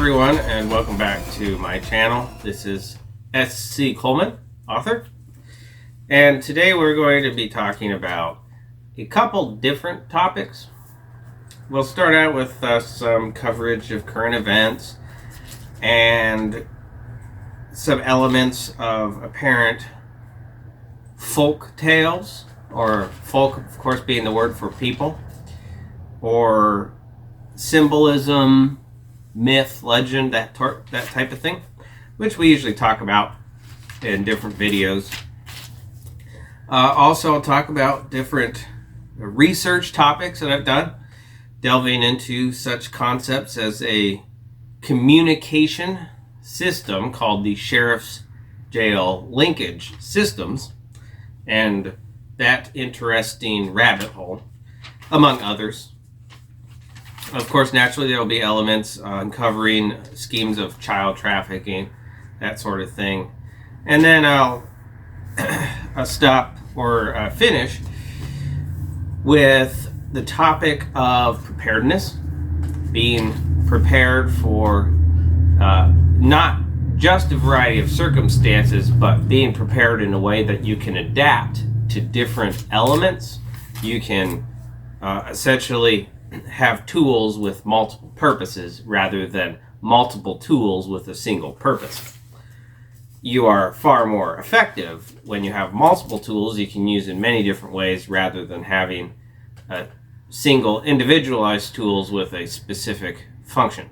everyone, and welcome back to my channel. This is S.C. Coleman, author, and today we're going to be talking about a couple different topics. We'll start out with some coverage of current events and some elements of apparent folk tales, or folk, of course, being the word for people, or symbolism, myth, legend, that type of thing, which we usually talk about in different videos. Also, I'll talk about different research topics that I've done, delving into such concepts as a communication system called the Sheriff's Jail Linkage Systems, and that interesting rabbit hole, among others. Of course, naturally, there will be elements uncovering schemes of child trafficking, that sort of thing. And then I'll stop or finish with the topic of preparedness, being prepared for not just a variety of circumstances, but being prepared in a way that you can adapt to different elements. You can essentially have tools with multiple purposes rather than multiple tools with a single purpose. You are far more effective when you have multiple tools you can use in many different ways rather than having single individualized tools with a specific function.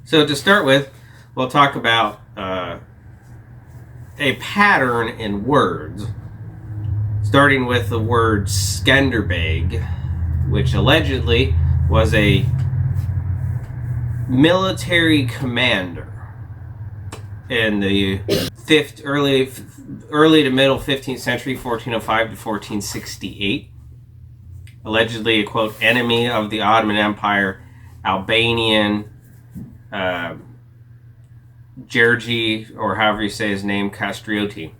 So to start with, we'll talk about a pattern in words, starting with the word Skanderbeg, which allegedly was a military commander in the early to middle 15th century, 1405 to 1468. Allegedly a, quote, enemy of the Ottoman Empire, Albanian, Gergi, or however you say his name, Castrioti.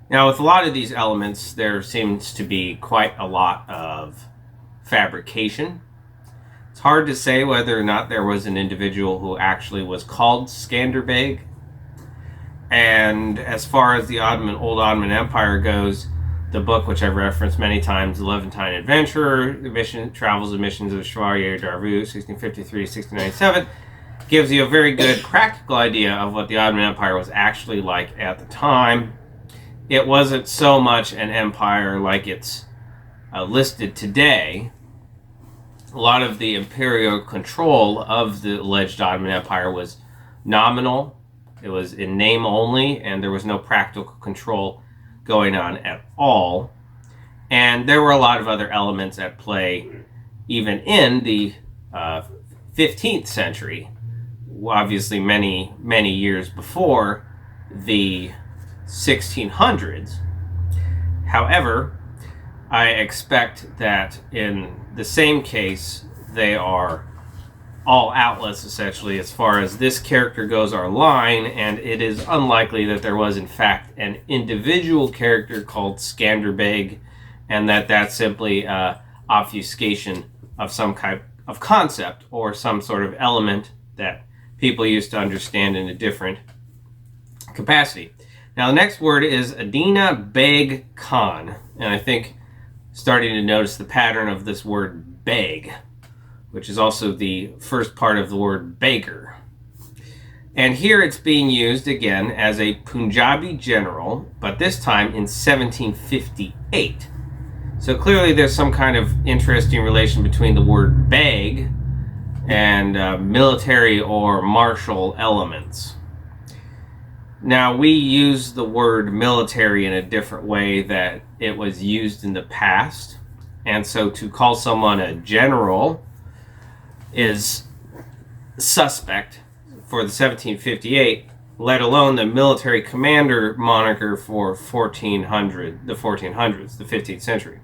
Now, with a lot of these elements, there seems to be quite a lot of fabrication. It's hard to say whether or not there was an individual who actually was called Skanderbeg. And as far as the Old Ottoman Empire goes, the book, which I've referenced many times, The Levantine Adventurer, Travels and Missions of Chevalier Darvaux, 1653-1697, gives you a very good practical idea of what the Ottoman Empire was actually like at the time. It wasn't so much an empire like it's listed today. A lot of the imperial control of the alleged Ottoman Empire was nominal. It was in name only, and there was no practical control going on at all. And there were a lot of other elements at play even in the 15th century, obviously many, many years before the 1600s. However, I expect that in the same case, they are all outlets, essentially, as far as this character goes, our line, and it is unlikely that there was, in fact, an individual character called Skanderbeg, and that's simply obfuscation of some kind of concept or some sort of element that people used to understand in a different capacity. Now, the next word is Adina Beg Khan, and I think starting to notice the pattern of this word beg, which is also the first part of the word beggar. And here it's being used again as a Punjabi general, but this time in 1758. So clearly there's some kind of interesting relation between the word beg and military or martial elements. Now, we use the word military in a different way that it was used in the past. And so to call someone a general is suspect for the 1758, let alone the military commander moniker for the 1400s, the 15th century.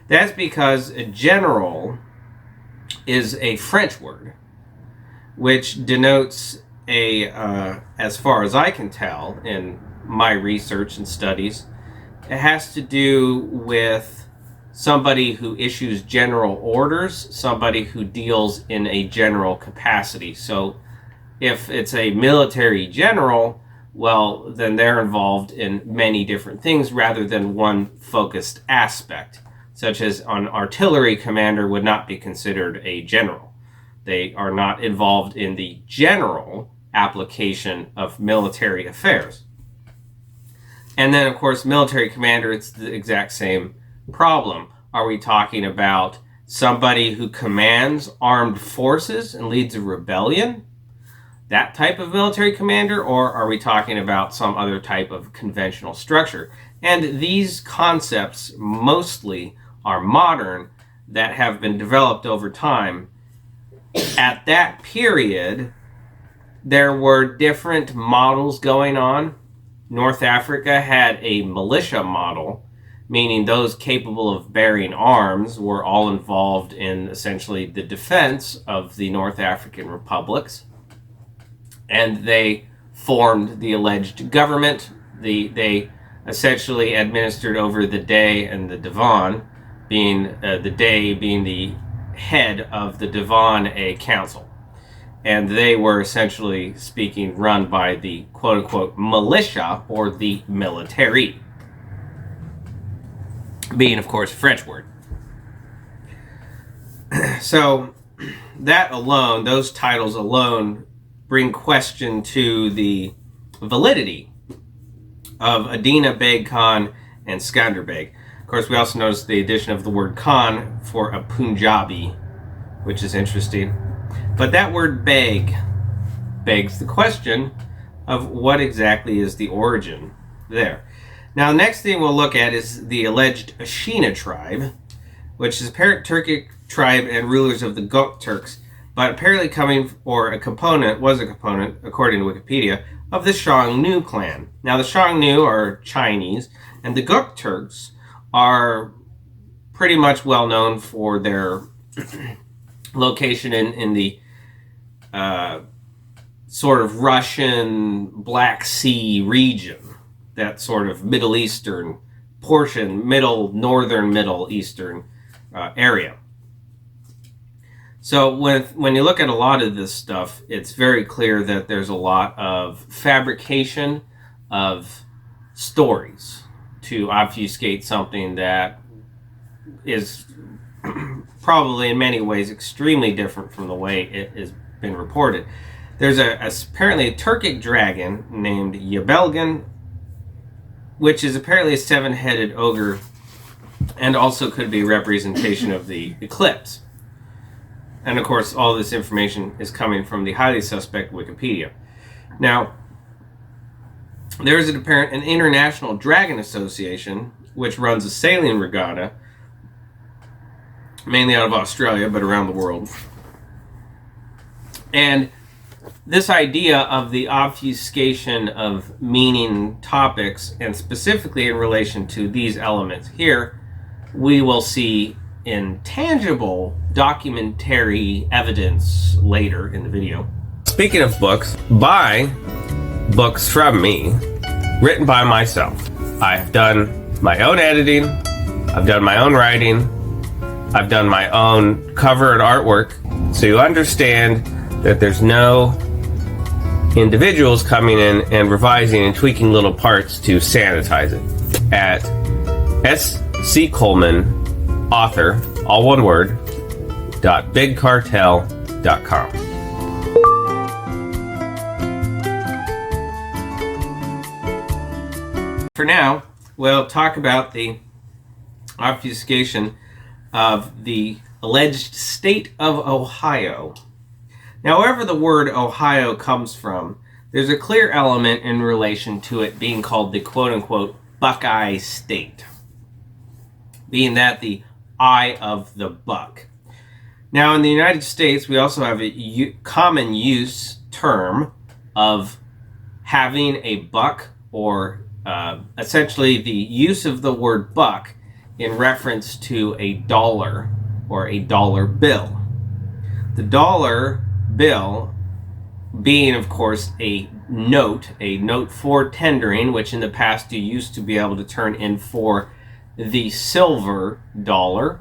That's because a general is a French word, which denotes as far as I can tell in my research and studies, it has to do with somebody who issues general orders, somebody who deals in a general capacity. So if it's a military general, well, then they're involved in many different things rather than one focused aspect, such as an artillery commander would not be considered a general. They are not involved in the general application of military affairs. And then, of course, military commander, it's the exact same problem. Are we talking about somebody who commands armed forces and leads a rebellion? That type of military commander, or are we talking about some other type of conventional structure? And these concepts mostly are modern, that have been developed over time. At that period, there were different models going on. North Africa had a militia model, meaning those capable of bearing arms were all involved in essentially the defense of the North African republics. And they formed the alleged government. They essentially administered over the Dey and the Divan, being the Dey being the head of the Divan, a council. And they were essentially speaking run by the quote-unquote militia, or the military, being, of course, a French word. So that alone, those titles alone, bring question to the validity of Adina Beg Khan and Skander Beg. Of course, we also notice the addition of the word Khan for a Punjabi, which is interesting. But that word Beg begs the question of what exactly is the origin there. Now, the next thing we'll look at is the alleged Ashina tribe, which is a parent Turkic tribe and rulers of the Gökturks, but apparently was a component, according to Wikipedia, of the Xiongnu clan. Now, the Xiongnu are Chinese, and the Gökturks are pretty much well known for their location in the sort of Russian Black Sea region, that sort of Middle Eastern portion, northern Middle Eastern area. So when you look at a lot of this stuff, it's very clear that there's a lot of fabrication of stories to obfuscate something that is probably in many ways extremely different from the way it has been reported. There's apparently a Turkic dragon named Yabelgan, which is apparently a seven-headed ogre, and also could be a representation of the eclipse. And of course, all this information is coming from the highly suspect Wikipedia. Now, there is an international dragon association which runs a sailing regatta, mainly out of Australia, but around the world. And this idea of the obfuscation of meaning topics, and specifically in relation to these elements here, we will see in tangible documentary evidence later in the video. Speaking of books, buy books from me, written by myself. I've done my own editing, I've done my own writing, I've done my own cover and artwork, so you understand that there's no individuals coming in and revising and tweaking little parts to sanitize it. At S.C. Coleman, author, all one word, .bigcartel.com. For now, we'll talk about the obfuscation of the alleged state of Ohio. Now, wherever the word Ohio comes from, there's a clear element in relation to it being called the quote-unquote Buckeye State, being that the eye of the buck. Now, in the United States, we also have a common use term of having a buck, or essentially the use of the word buck in reference to a dollar or a dollar bill. The dollar bill being, of course, a note for tendering, which in the past you used to be able to turn in for the silver dollar.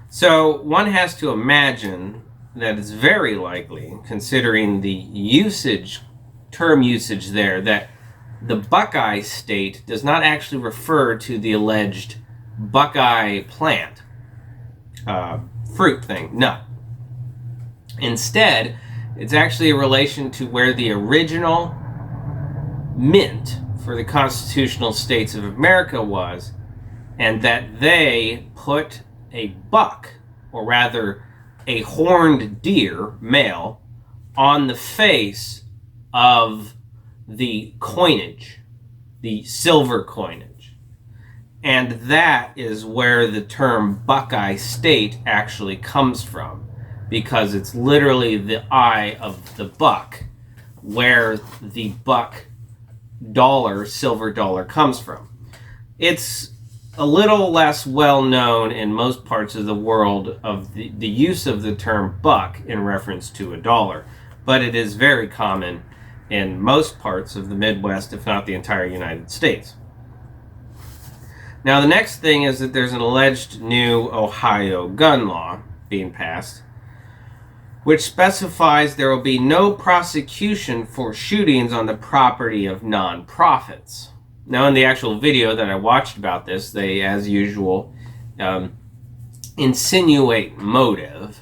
So one has to imagine that it's very likely, considering the term usage there, that the Buckeye State does not actually refer to the alleged Buckeye plant, fruit thing, nut. Instead, it's actually a relation to where the original mint for the constitutional states of America was, and that they put a buck, or rather a horned deer, male, on the face of the coinage, the silver coinage. And that is where the term Buckeye State actually comes from, because it's literally the eye of the buck where the buck dollar, silver dollar, comes from. It's a little less well known in most parts of the world of the use of the term buck in reference to a dollar, but it is very common in most parts of the Midwest, if not the entire United States. Now, the next thing is that there's an alleged new Ohio gun law being passed, which specifies there will be no prosecution for shootings on the property of nonprofits. Now, in the actual video that I watched about this, they, as usual, insinuate motive.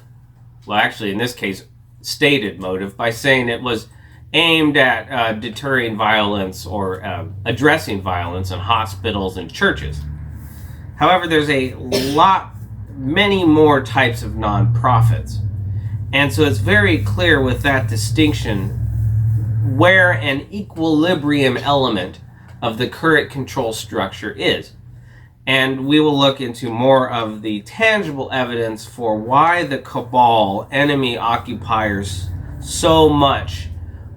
Well, actually, in this case, stated motive by saying it was aimed at deterring violence or addressing violence in hospitals and churches. However, there's many more types of nonprofits. And so it's very clear with that distinction where an equilibrium element of the current control structure is. And we will look into more of the tangible evidence for why the cabal, enemy occupiers, so much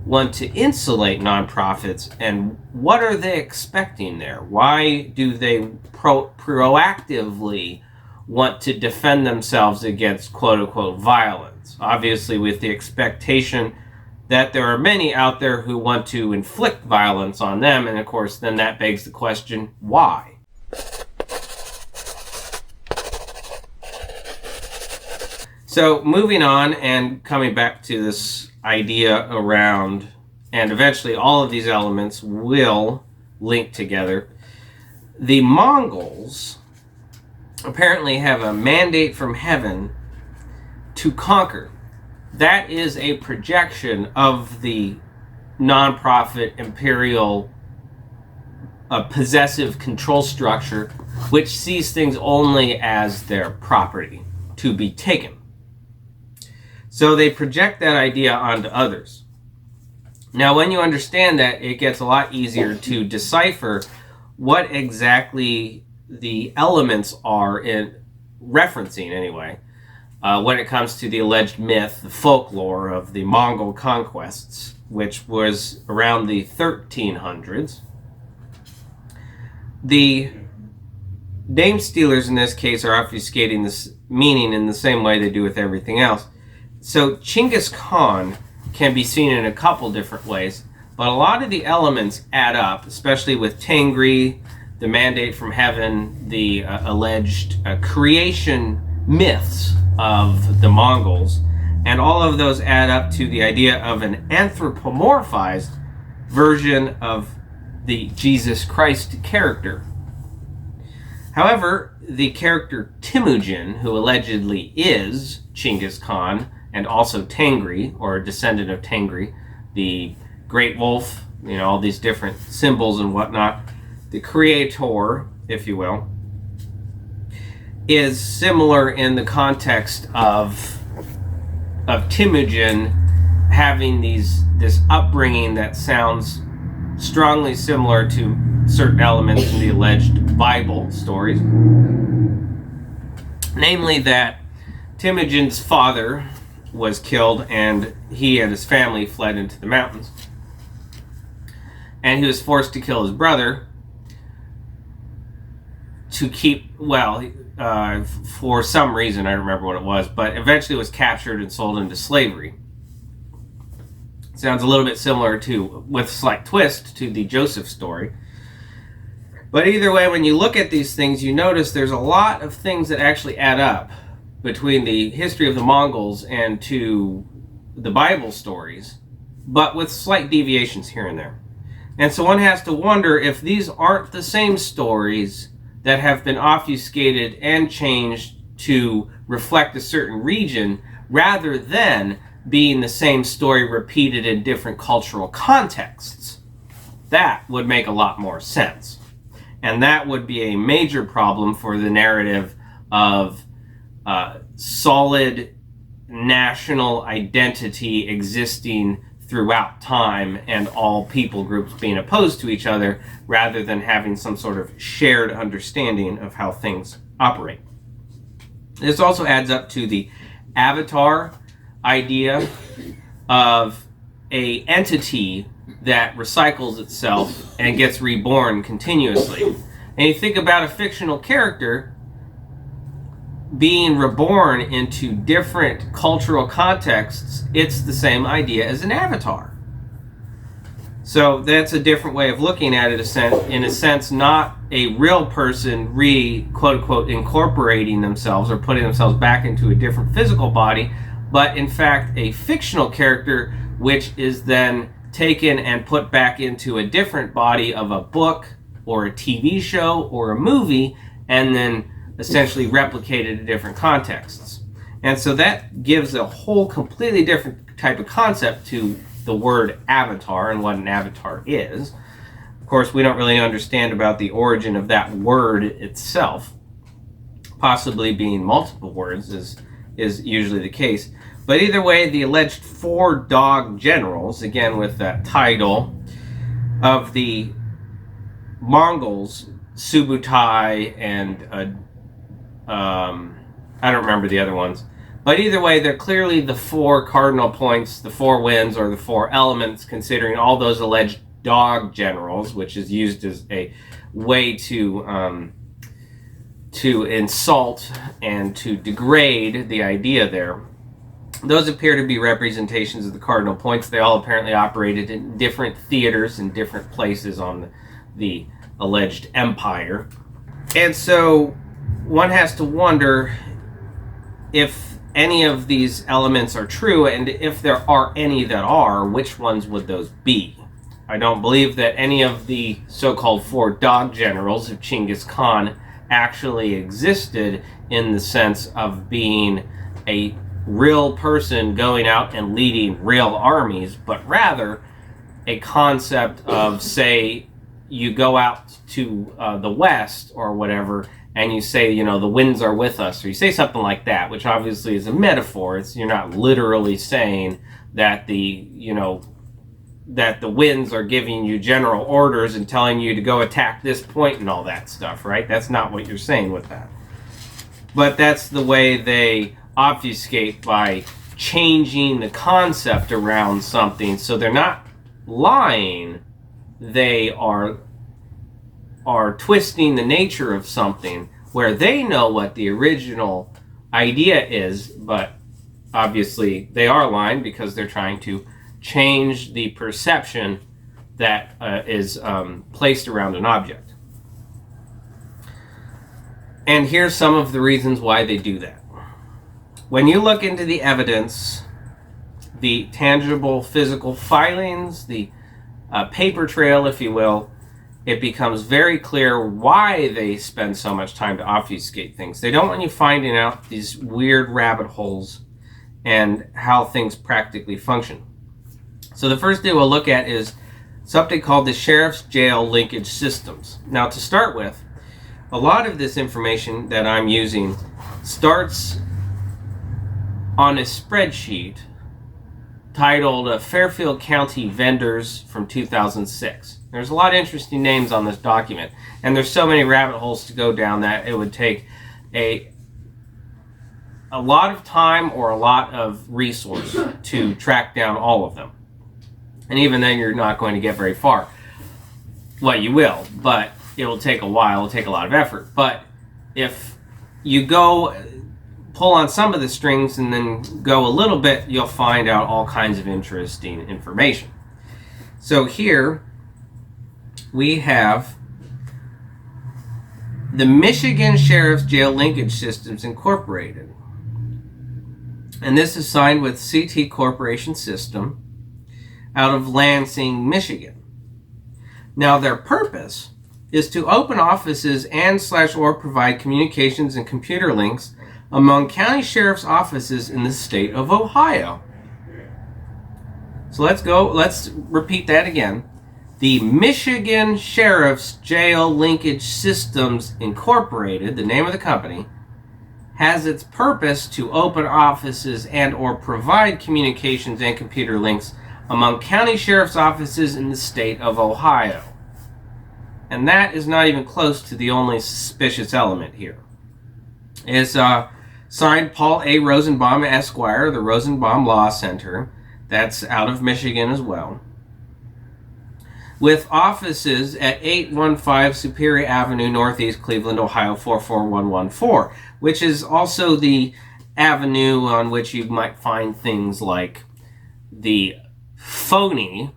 want to insulate nonprofits, and what are they expecting there? Why do they proactively want to defend themselves against quote-unquote violence? Obviously with the expectation that there are many out there who want to inflict violence on them, and of course then that begs the question, why? So moving on and coming back to this idea around, and eventually all of these elements will link together, the Mongols apparently have a mandate from heaven to conquer. That is a projection of the nonprofit imperial possessive control structure, which sees things only as their property to be taken. So they project that idea onto others. Now, when you understand that, it gets a lot easier to decipher what exactly the elements are in referencing anyway, when it comes to the alleged myth, the folklore of the Mongol conquests, which was around the 1300s. The name stealers in this case are obfuscating this meaning in the same way they do with everything else. So Genghis Khan can be seen in a couple different ways, but a lot of the elements add up, especially with Tengri, the mandate from heaven, the alleged creation myths of the Mongols, and all of those add up to the idea of an anthropomorphized version of the Jesus Christ character. However, the character Temujin, who allegedly is Genghis Khan, and also Tengri, or a descendant of Tengri, the great wolf, all these different symbols and whatnot, the creator, if you will, is similar in the context of Temujin having this upbringing that sounds strongly similar to certain elements in the alleged Bible stories. Namely that Temujin's father was killed and he and his family fled into the mountains. And he was forced to kill his brother to keep, for some reason, I don't remember what it was, but eventually was captured and sold into slavery. Sounds a little bit similar to, with a slight twist, to the Joseph story. But either way, when you look at these things, you notice there's a lot of things that actually add up between the history of the Mongols and to the Bible stories, but with slight deviations here and there. And so one has to wonder if these aren't the same stories that have been obfuscated and changed to reflect a certain region, rather than being the same story repeated in different cultural contexts. That would make a lot more sense. And that would be a major problem for the narrative of solid national identity existing throughout time and all people groups being opposed to each other, rather than having some sort of shared understanding of how things operate. This also adds up to the avatar idea of a entity that recycles itself and gets reborn continuously. And you think about a fictional character being reborn into different cultural contexts, it's the same idea as an avatar. So that's a different way of looking at it, in a sense, not a real person quote unquote incorporating themselves or putting themselves back into a different physical body, but in fact a fictional character which is then taken and put back into a different body of a book or a TV show or a movie, and then essentially replicated in different contexts. And so that gives a whole completely different type of concept to the word avatar and what an avatar is. Of course, we don't really understand about the origin of that word itself. Possibly being multiple words is usually the case. But either way, the alleged 4 dog generals, again with that title, of the Mongols, Subutai and I don't remember the other ones. But either way, they're clearly the 4 cardinal points, the 4 winds, or the 4 elements, considering all those alleged dog generals, which is used as a way to insult and to degrade the idea there. Those appear to be representations of the cardinal points. They all apparently operated in different theaters and different places on the alleged empire. And so one has to wonder if any of these elements are true, and if there are any that are, which ones would those be? I don't believe that any of the so-called 4 dog generals of Genghis Khan actually existed in the sense of being a real person going out and leading real armies, but rather a concept of, say, you go out to the west or whatever, and you say, the winds are with us, or you say something like that, which obviously is a metaphor. You're not literally saying that that the winds are giving you general orders and telling you to go attack this point and all that stuff, right? That's not what you're saying with that. But that's the way they obfuscate, by changing the concept around something. So they're not lying, they are twisting the nature of something where they know what the original idea is, but obviously they are lying because they're trying to change the perception that is placed around an object. And here's some of the reasons why they do that. When you look into the evidence, the tangible physical filings, the paper trail, if you will, it becomes very clear why they spend so much time to obfuscate things. They don't want you finding out these weird rabbit holes and how things practically function. So the first thing we'll look at is something called the sheriff's jail linkage systems. Now, to start with, a lot of this information that I'm using starts on a spreadsheet titled Fairfield County Vendors from 2006. There's a lot of interesting names on this document, and there's so many rabbit holes to go down that it would take a lot of time or a lot of resource to track down all of them. And even then, you're not going to get very far. Well, you will, but it will take a while, it'll take a lot of effort. But if you go pull on some of the strings and then go a little bit, you'll find out all kinds of interesting information. So here we have the Michigan Sheriff's Jail Linkage Systems Incorporated. And this is signed with CT Corporation System out of Lansing, Michigan. Now, their purpose is to open offices and/or provide communications and computer links among county sheriff's offices in the state of Ohio. So let's repeat that again. The Michigan Sheriff's Jail Linkage Systems Incorporated, the name of the company, has its purpose to open offices and or provide communications and computer links among county sheriff's offices in the state of Ohio. And that is not even close to the only suspicious element here. It's signed Paul A. Rosenbaum, Esquire, the Rosenbaum Law Center. That's out of Michigan as well. With offices at 815 Superior Avenue, Northeast Cleveland, Ohio 44114, which is also the avenue on which you might find things like the phony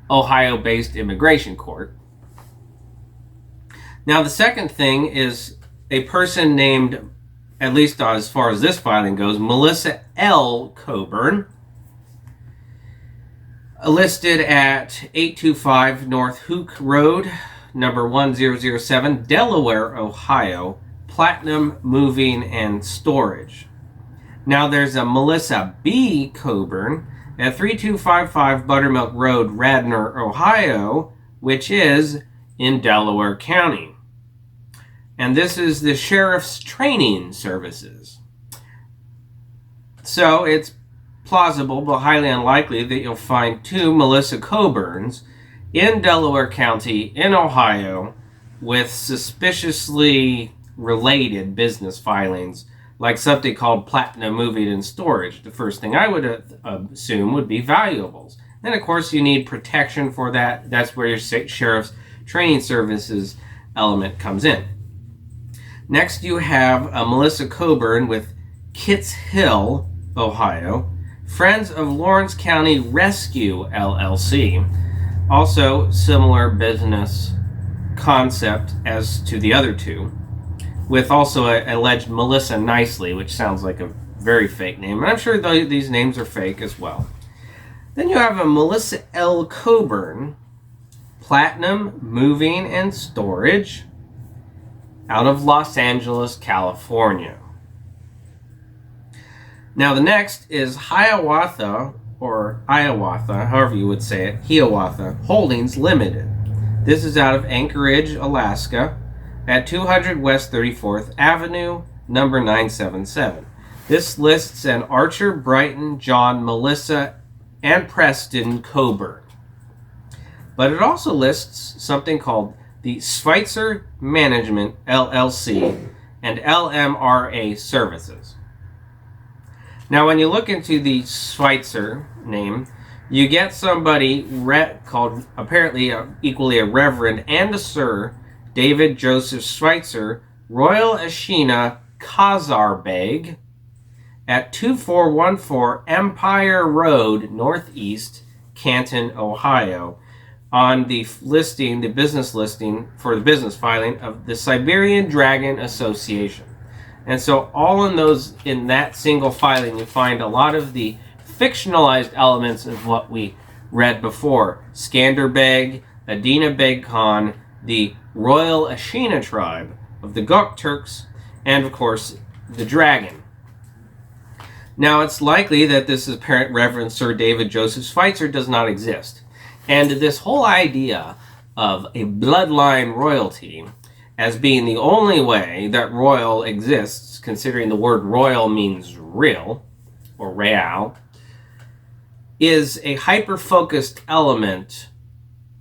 Ohio-based immigration court. Now, the second thing is a person named, at least as far as this filing goes, Melissa L. Coburn, listed at 825 North Hook Road, number 1007, Delaware, Ohio, Platinum Moving and Storage. Now there's a Melissa B. Coburn at 3255 Buttermilk Road, Radnor, Ohio, which is in Delaware County. And this is the Sheriff's Training Services. So it's plausible but highly unlikely that you'll find two Melissa Coburns in Delaware County in Ohio with suspiciously related business filings like something called Platinum Moving and Storage. The first thing I would assume would be valuables. And of course you need protection for that. That's where your Sheriff's Training Services element comes in. Next you have a Melissa Coburn with Kitts Hill, Ohio, Friends of Lawrence County Rescue, LLC. Also similar business concept as to the other two, with also an alleged Melissa Nicely, which sounds like a very fake name. And I'm sure these names are fake as well. Then you have a Melissa L. Coburn, Platinum Moving and Storage, out of Los Angeles, California. Now the next is Hiawatha, or Hiawatha, however you would say it, Hiawatha Holdings Limited. This is out of Anchorage, Alaska, at 200 West 34th Avenue, number 977. This lists an Archer, Brighton, John, Melissa, and Preston Coburn. But it also lists something called the Schweitzer Management, LLC, and LMRA Services. Now, when you look into the Schweitzer name, you get somebody called, apparently equally a Reverend and a Sir, David Joseph Schweitzer, Royal Ashina Khazar Beg, at 2414 Empire Road, Northeast, Canton, Ohio, on the listing, the business listing for the business filing of the Siberian Dragon Association. And so all in that single filing, you find a lot of the fictionalized elements of what we read before. Skanderbeg, Adina Beg Khan, the Royal Ashina tribe of the Gok Turks, and of course, the dragon. Now, it's likely that this apparent Reverend Sir David Joseph Schweitzer does not exist. And this whole idea of a bloodline royalty as being the only way that royal exists, considering the word royal means real, or real, is a hyper-focused element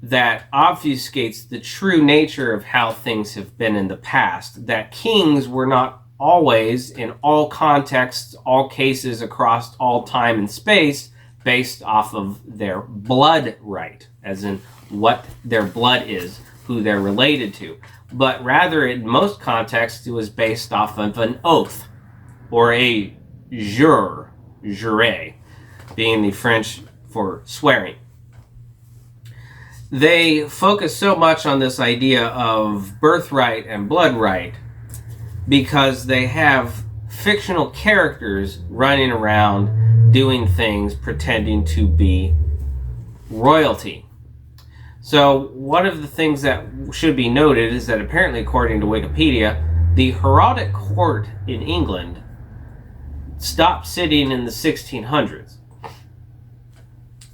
that obfuscates the true nature of how things have been in the past, that kings were not always, in all contexts, all cases, across all time and space, based off of their blood right, as in what their blood is, who they're related to. But rather, in most contexts, it was based off of an oath, or a jure, being the French for swearing. they focus so much on this idea of birthright and blood right because they have fictional characters running around doing things pretending to be royalty. So one of the things that should be noted is that apparently, according to Wikipedia, the heraldic court in England stopped sitting in the 1600s.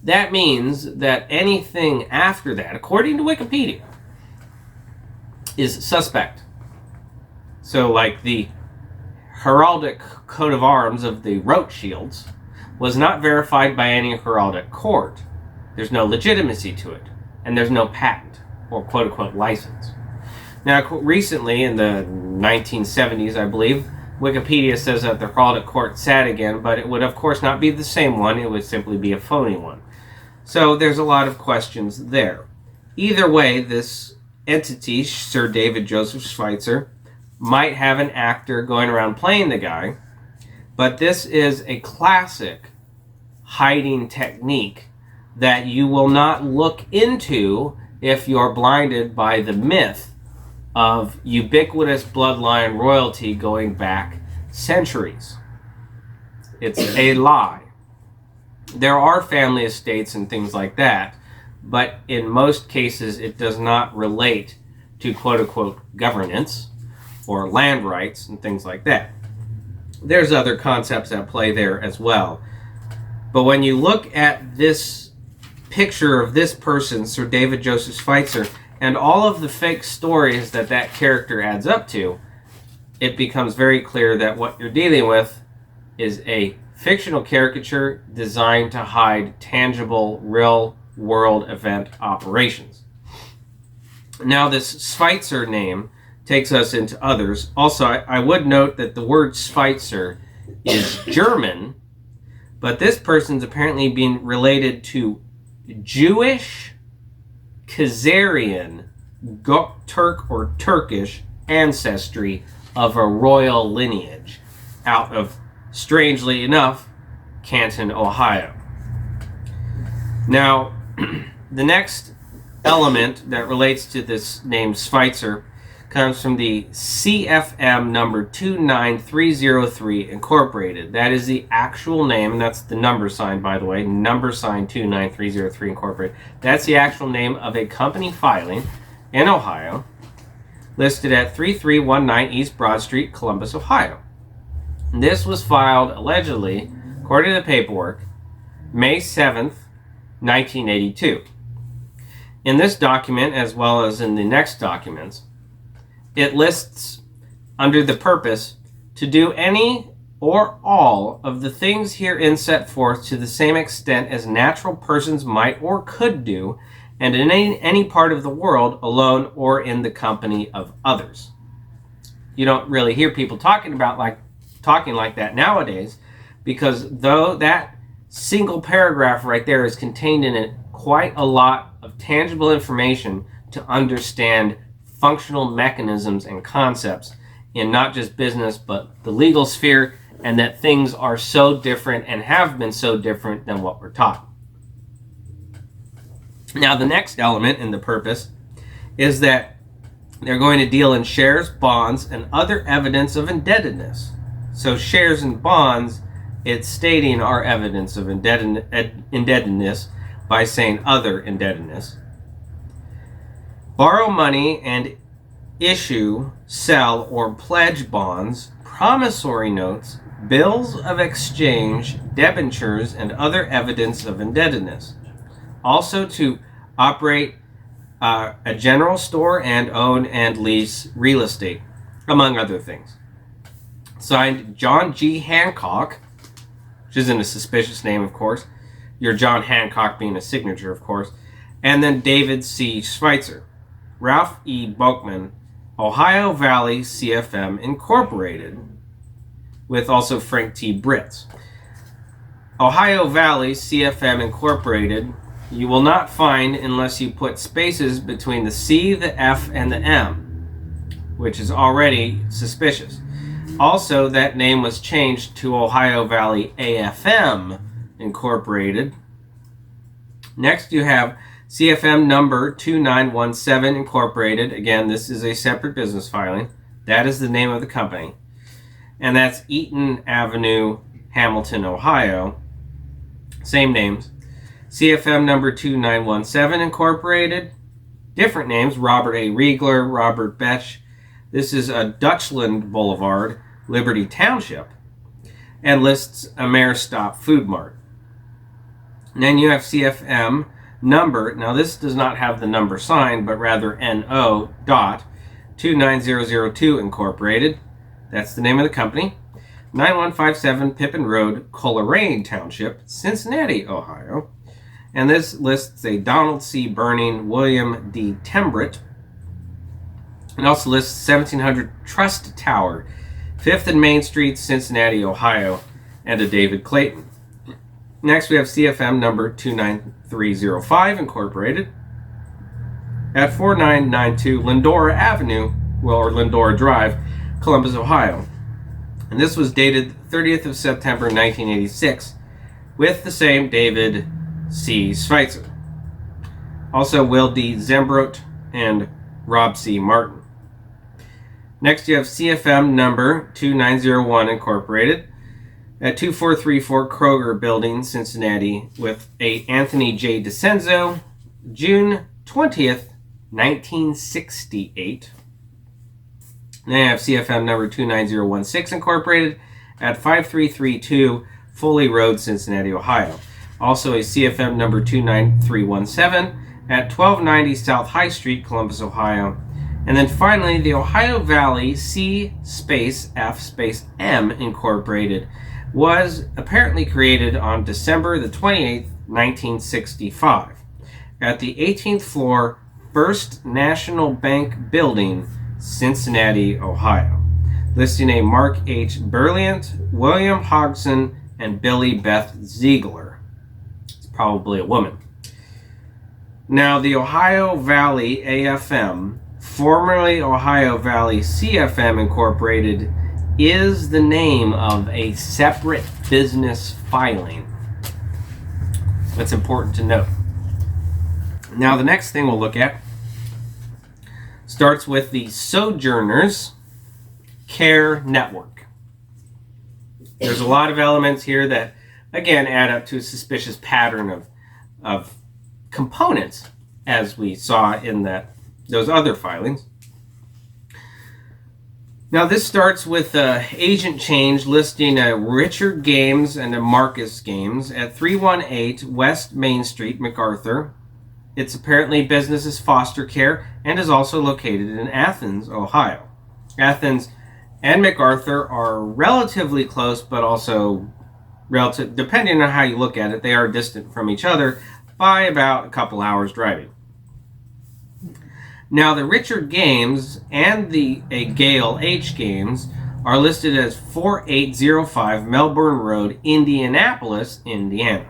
That means that anything after that, according to Wikipedia, is suspect. So like the heraldic coat of arms of the Rothschilds was not verified by any heraldic court. There's no legitimacy to it. And there's no patent or quote-unquote license. Now, recently, in the 1970s, I believe, Wikipedia says that the heraldic court sat again, but it would, of course, not be the same one. It would simply be a phony one. So there's a lot of questions there. Either way, this entity, Sir David Joseph Schweitzer, might have an actor going around playing the guy, but this is a classic hiding technique that you will not look into if you're blinded by the myth of ubiquitous bloodline royalty going back centuries. It's a lie. There are family estates and things like that, but in most cases it does not relate to quote-unquote governance or land rights and things like that. There's other concepts at play there as well. But when you look at this picture of this person, Sir David Joseph Schweitzer, and all of the fake stories that that character adds up to, it becomes very clear that what you're dealing with is a fictional caricature designed to hide tangible, real-world event operations. Now, this Schweitzer name takes us into others. Also, I would note that the word Schweitzer is German, but this person's apparently being related to Jewish, Khazarian, Turk or Turkish ancestry of a royal lineage out of, strangely enough, Canton, Ohio. Now, the next element that relates to this name Schweitzer comes from the CFM number 29303 Incorporated. That is the actual name, and that's the number sign, by the way, number sign 29303 Incorporated. That's the actual name of a company filing in Ohio, listed at 3319 East Broad Street, Columbus, Ohio. And this was filed, allegedly, according to the paperwork, May 7th, 1982. In this document, as well as in the next documents, it lists under the purpose to do any or all of the things herein set forth to the same extent as natural persons might or could do, and in any part of the world, alone or in the company of others. You don't really hear people talking like that nowadays, because though that single paragraph right there is contained in it quite a lot of tangible information to understand functional mechanisms and concepts in not just business but the legal sphere, and that things are so different and have been so different than what we're taught. Now, the next element in the purpose is that they're going to deal in shares, bonds, and other evidence of indebtedness. So shares and bonds, it's stating are evidence of indebtedness by saying other indebtedness. Borrow money and issue, sell, or pledge bonds, promissory notes, bills of exchange, debentures, and other evidence of indebtedness. Also to operate a general store and own and lease real estate, among other things. Signed, John G. Hancock, which isn't a suspicious name, of course. Your John Hancock being a signature, of course. And then David C. Schweitzer. Ralph E. Boakman, Ohio Valley CFM Incorporated, with also Frank T. Britz. Ohio Valley CFM Incorporated, you will not find unless you put spaces between the C, the F, and the M, which is already suspicious. Also, that name was changed to Ohio Valley AFM Incorporated. Next, you have CFM number 2917 Incorporated. Again, this is a separate business filing. That is the name of the company. And that's Eaton Avenue, Hamilton, Ohio. Same names. CFM number 2917 Incorporated. Different names, Robert A. Riegler, Robert Betch. This is a Dutchland Boulevard, Liberty Township, and lists a Ameristop Food Mart. And then you have CFM number, now this does not have the number sign, but rather NO dot 29002 Incorporated. That's the name of the company. 9157 Pippin Road, Coleraine Township, Cincinnati, Ohio. And this lists a Donald C. Burning, William D. Tembrett. It also lists 1700 Trust Tower, 5th and Main Street, Cincinnati, Ohio, and a David Clayton. Next, we have CFM number 29305 Incorporated at 4992 Lindora Avenue, or Lindora Drive, Columbus, Ohio. And this was dated 30th of September 1986 with the same David C. Schweitzer. Also Will D. Zembrot and Rob C. Martin. Next, you have CFM number 2901 Incorporated at 2434 Kroger Building, Cincinnati, with a Anthony J. DeCenzo, June 20th, 1968. Then you have CFM number 29016 Incorporated at 5332 Foley Road, Cincinnati, Ohio. Also a CFM number 29317 at 1290 South High Street, Columbus, Ohio. And then finally, the Ohio Valley C space F space M Incorporated was apparently created on December the 28th, 1965 at the 18th floor First National Bank Building, Cincinnati, Ohio, listing a Mark H. Berliant, William Hodgson, and Billy Beth Ziegler. It's probably a woman. Now, the Ohio Valley AFM, formerly Ohio Valley CFM Incorporated, is the name of a separate business filing. That's important to note. Now, the next thing we'll look at starts with the Sojourners Care Network. There's a lot of elements here that, again, add up to a suspicious pattern of components, as we saw in those other filings. Now, this starts with agent change listing a Richard Games and a Marcus Games at 318 West Main Street, MacArthur. Its apparently business is foster care and is also located in Athens, Ohio. Athens and MacArthur are relatively close, but also relative, depending on how you look at it, they are distant from each other by about a couple hours driving. Now, the Richard Games and a Gale H Games are listed as 4805 Melbourne Road, Indianapolis, Indiana.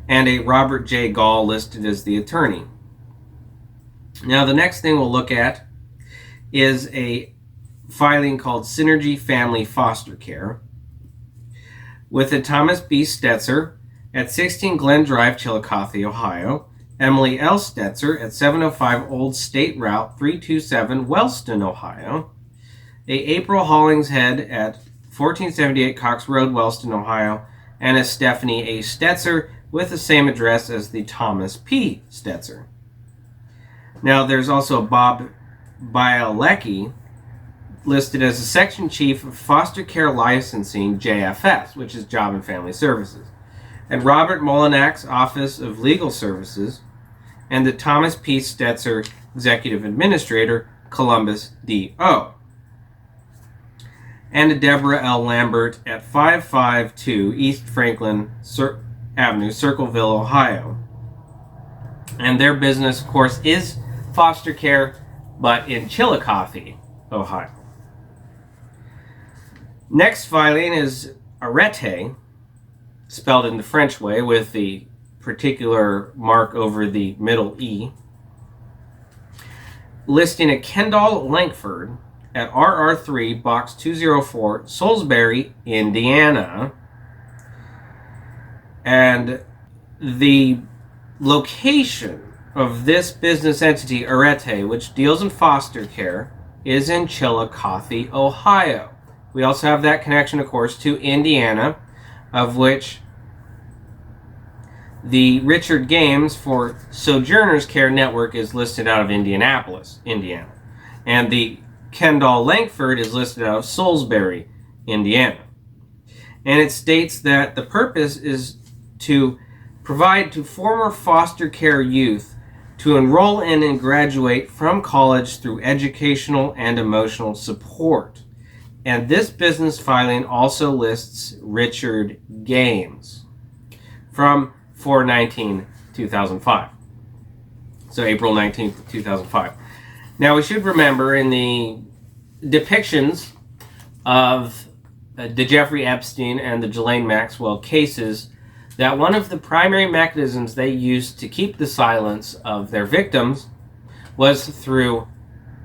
And a Robert J. Gall listed as the attorney. Now, the next thing we'll look at is a filing called Synergy Family Foster Care with a Thomas B. Stetzer at 16 Glen Drive, Chillicothe, Ohio, Emily L. Stetzer at 705 Old State Route 327, Wellston, Ohio, a April Hollingshead at 1478 Cox Road, Wellston, Ohio, and a Stephanie A. Stetzer with the same address as the Thomas P. Stetzer. Now, there's also Bob Bielecki listed as a Section Chief of Foster Care Licensing, JFS, which is Job and Family Services, and Robert Molinak's Office of Legal Services, and the Thomas P. Stetzer, Executive Administrator, Columbus, D.O., and a Deborah L. Lambert at 552 East Franklin Avenue, Circleville, Ohio. And their business, of course, is foster care, but in Chillicothe, Ohio. Next filing is Arete, spelled in the French way with the particular mark over the middle E, listing a Kendall Lankford at RR3, Box 204, Salisbury, Indiana. And the location of this business entity, Arete, which deals in foster care, is in Chillicothe, Ohio. We also have that connection, of course, to Indiana, of which the Richard Games for Sojourners Care Network is listed out of Indianapolis, Indiana. And the Kendall Langford is listed out of Salisbury, Indiana. And it states that the purpose is to provide to former foster care youth to enroll in and graduate from college through educational and emotional support. And this business filing also lists Richard Games from 4/19/2005. So April 19th, 2005. Now we should remember in the depictions of the Jeffrey Epstein and the Ghislaine Maxwell cases that one of the primary mechanisms they used to keep the silence of their victims was through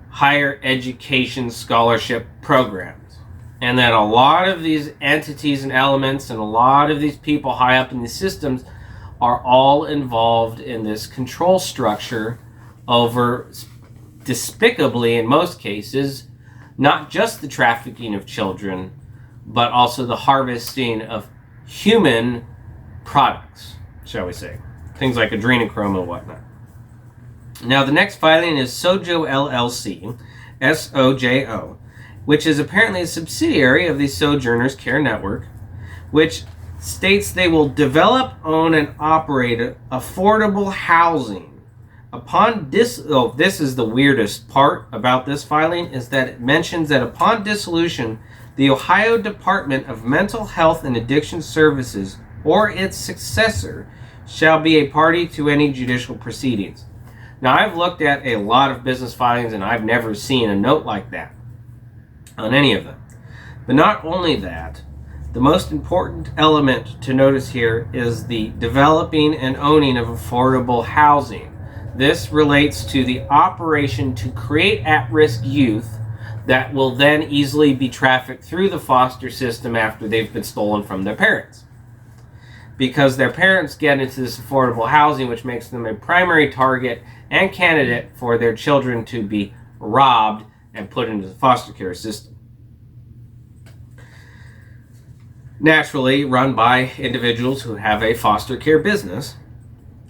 higher education scholarship programs. And that a lot of these entities and elements and a lot of these people high up in the systems are all involved in this control structure over, despicably in most cases, not just the trafficking of children, but also the harvesting of human products, shall we say. Things like adrenochrome and whatnot. Now the next filing is Sojo LLC, SOJO, which is apparently a subsidiary of the Sojourners Care Network, which states they will develop, own, and operate affordable housing. This is the weirdest part about this filing, is that it mentions that upon dissolution, the Ohio Department of Mental Health and Addiction Services or its successor shall be a party to any judicial proceedings. Now, I've looked at a lot of business filings and I've never seen a note like that on any of them. But not only that, the most important element to notice here is the developing and owning of affordable housing. This relates to the operation to create at-risk youth that will then easily be trafficked through the foster system after they've been stolen from their parents. Because their parents get into this affordable housing, which makes them a primary target and candidate for their children to be robbed and put into the foster care system. Naturally run by individuals who have a foster care business.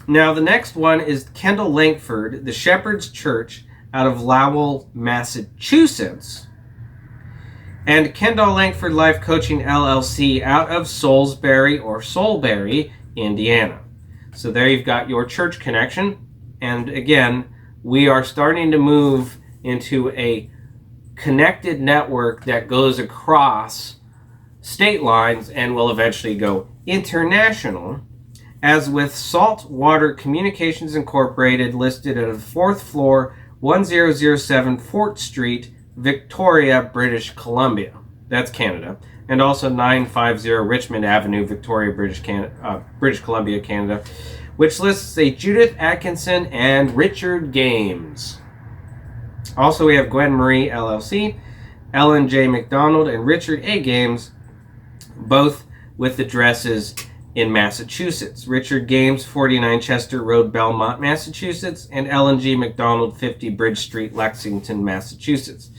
Now the next one is Kendall Langford, the Shepherd's Church out of Lowell, Massachusetts, and Kendall Langford Life Coaching LLC out of Salisbury or Solberry, Indiana. So there you've got your church connection. And again, we are starting to move into a connected network that goes across state lines and will eventually go international, as with Saltwater Communications Incorporated, listed at the 4th floor, 1007 Fort Street, Victoria, British Columbia. That's Canada. And also 950 Richmond Avenue, Victoria, British Columbia, Canada, which lists a Judith Atkinson and Richard Games. Also, we have Gwen Marie LLC, Ellen J. McDonald, and Richard A. Games, both with addresses in Massachusetts. Richard Games, 49 Chester Road, Belmont, Massachusetts, and Ellen G. McDonald, 50 Bridge Street, Lexington, Massachusetts.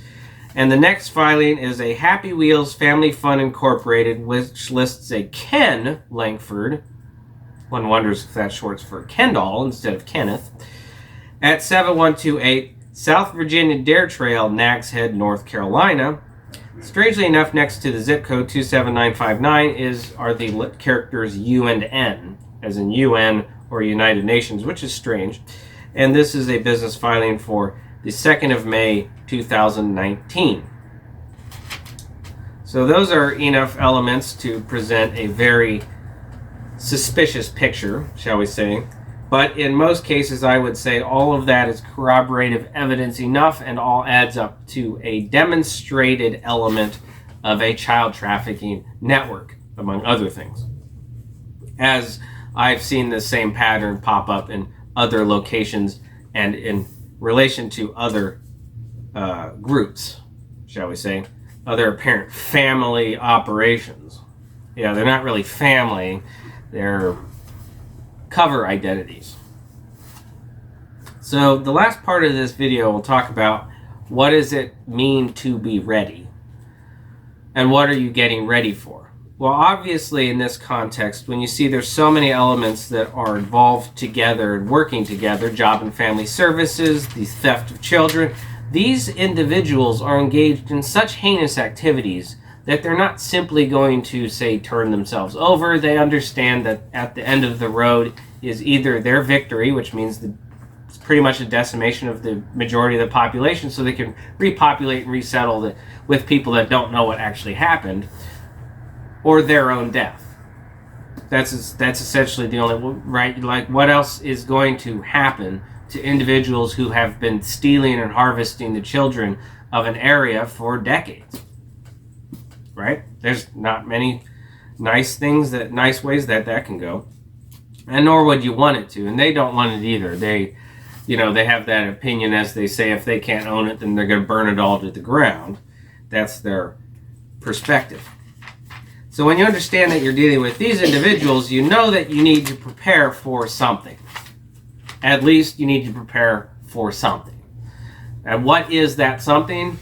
And the next filing is a Happy Wheels Family Fun Incorporated, which lists a Ken Langford. One wonders if that's short for Kendall instead of Kenneth. At 7128 South Virginia Dare Trail, Nags Head, North Carolina. Strangely enough, next to the zip code 27959 are the characters U and N, as in UN or United Nations, which is strange. And this is a business filing for the 2nd of May, 2019. So those are enough elements to present a very suspicious picture, shall we say. But in most cases, I would say all of that is corroborative evidence enough and all adds up to a demonstrated element of a child trafficking network, among other things. As I've seen the same pattern pop up in other locations and in relation to other groups, shall we say, other apparent family operations. Yeah, they're not really family, they're cover identities, So the last part of this video will talk about what does it mean to be ready, and what are you getting ready for. Well, obviously in this context, when you see there's so many elements that are involved together and working together, job and family services, the theft of children, these individuals are engaged in such heinous activities that they're not simply going to, say, turn themselves over. They understand that at the end of the road is either their victory, which means it's pretty much a decimation of the majority of the population, so they can repopulate and resettle with people that don't know what actually happened, or their own death. That's essentially the only, right? Like, what else is going to happen to individuals who have been stealing and harvesting the children of an area for decades? Right? There's not many nice ways that can go, and nor would you want it to, and they don't want it either. They have that opinion, as they say, if they can't own it, then they're going to burn it all to the ground. That's their perspective. So when you understand that you're dealing with these individuals, you know that you need to prepare for something. At least you need to prepare for something. And what is that something?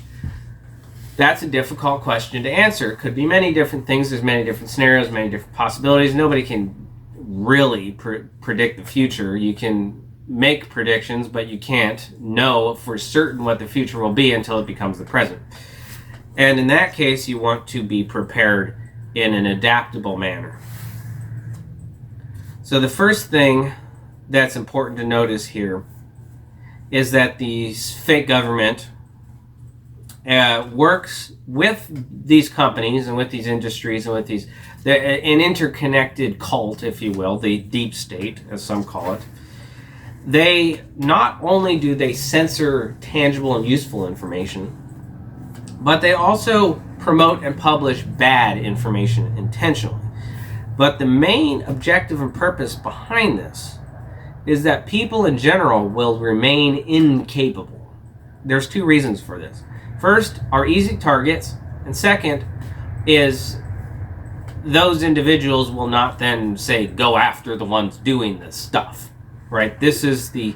That's a difficult question to answer. It could be many different things. There's many different scenarios, many different possibilities. Nobody can really predict the future. You can make predictions, but you can't know for certain what the future will be until it becomes the present. And in that case, you want to be prepared in an adaptable manner. So the first thing that's important to notice here is that the fake government works with these companies and with these industries and with an interconnected cult, if you will, the deep state, as some call it. They not only do they censor tangible and useful information, but they also promote and publish bad information intentionally. But the main objective and purpose behind this is that people in general will remain incapable. There's two reasons for this. First, are easy targets, and second is those individuals will not then, say, go after the ones doing this stuff, right? This is the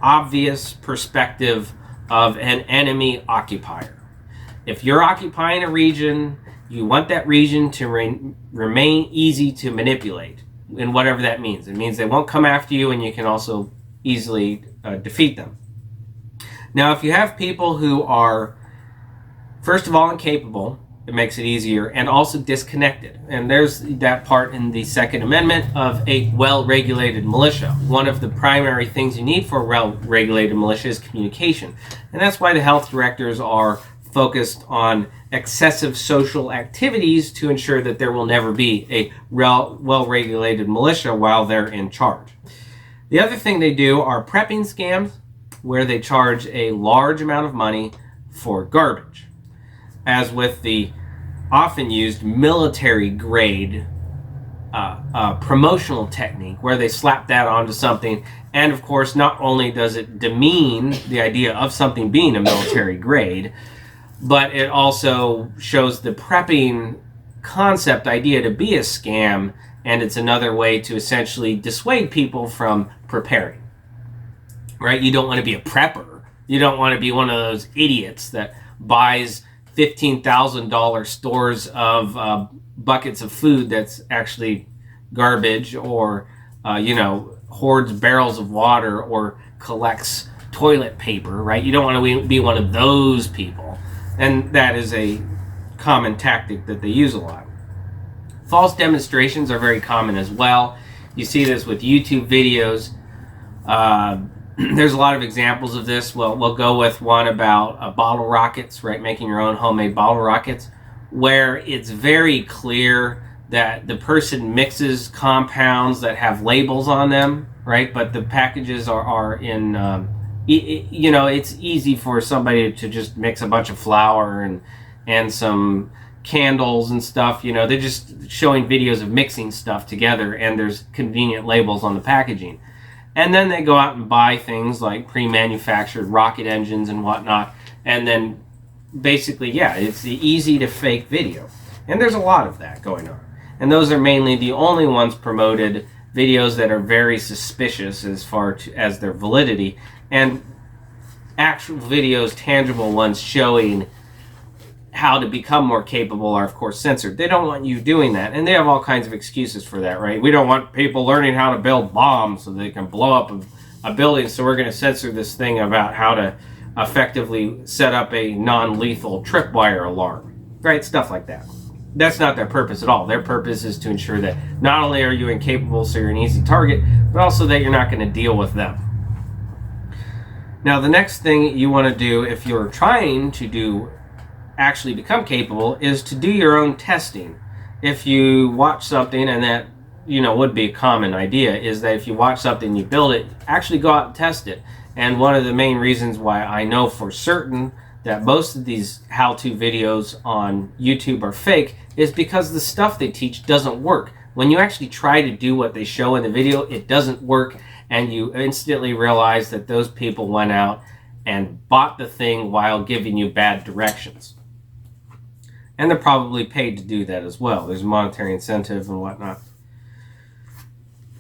obvious perspective of an enemy occupier. If you're occupying a region, you want that region to remain easy to manipulate, in whatever that means. It means they won't come after you, and you can also easily defeat them. Now, if you have people who are, first of all, incapable, it makes it easier, and also disconnected. And there's that part in the Second Amendment of a well-regulated militia. One of the primary things you need for a well-regulated militia is communication. And that's why the health directors are focused on excessive social activities to ensure that there will never be a well-regulated militia while they're in charge. The other thing they do are prepping scams, where they charge a large amount of money for garbage, as with the often used military grade promotional technique, where they slap that onto something. And of course, not only does it demean the idea of something being a military grade, but it also shows the prepping concept idea to be a scam, and it's another way to essentially dissuade people from preparing. Right? You don't want to be a prepper. You don't want to be one of those idiots that buys $15,000 stores of buckets of food that's actually garbage, or hoards barrels of water, or collects toilet paper. Right? You don't want to be one of those people. And that is a common tactic that they use a lot. False demonstrations are very common as well. You see this with YouTube videos. There's a lot of examples of this. We'll go with one about bottle rockets, right? Making your own homemade bottle rockets, where it's very clear that the person mixes compounds that have labels on them, right? But the packages are in... it's easy for somebody to just mix a bunch of flour and some candles and stuff. They're just showing videos of mixing stuff together, and there's convenient labels on the packaging. And then they go out and buy things like pre-manufactured rocket engines and whatnot, and then basically, it's the easy to fake video. And there's a lot of that going on. And those are mainly the only ones promoted videos that are very suspicious as far as their validity, and actual videos, tangible ones showing how to become more capable are of course censored. They don't want you doing that, and they have all kinds of excuses for that, right? We don't want people learning how to build bombs so they can blow up a building, so we're going to censor this thing about how to effectively set up a non-lethal tripwire alarm, right? Stuff like that. That's not their purpose at all. Their purpose is to ensure that not only are you incapable so you're an easy target, but also that you're not going to deal with them. Now, the next thing you want to do if you're trying to actually become capable is to do your own testing. If you watch something, and that would be a common idea, is that if you watch something, you build it, actually go out and test it. And one of the main reasons why I know for certain that most of these how-to videos on YouTube are fake is because the stuff they teach doesn't work. When you actually try to do what they show in the video, it doesn't work, and you instantly realize that those people went out and bought the thing while giving you bad directions. And they're probably paid to do that as well. There's a monetary incentive and whatnot.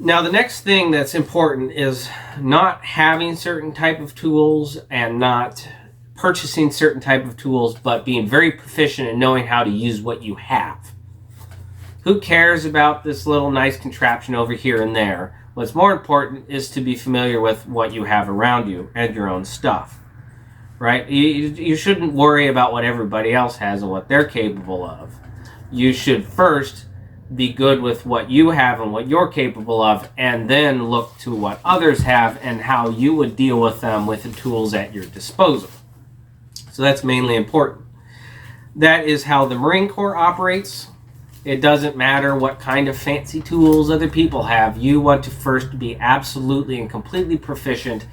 Now, the next thing that's important is not having certain type of tools and not purchasing certain type of tools, but being very proficient in knowing how to use what you have. Who cares about this little nice contraption over here and there? What's more important is to be familiar with what you have around you and your own stuff, right? You shouldn't worry about what everybody else has and what they're capable of. You should first be good with what you have and what you're capable of, and then look to what others have and how you would deal with them with the tools at your disposal. So that's mainly important. That is how the Marine Corps operates. It doesn't matter what kind of fancy tools other people have. You want to first be absolutely and completely proficient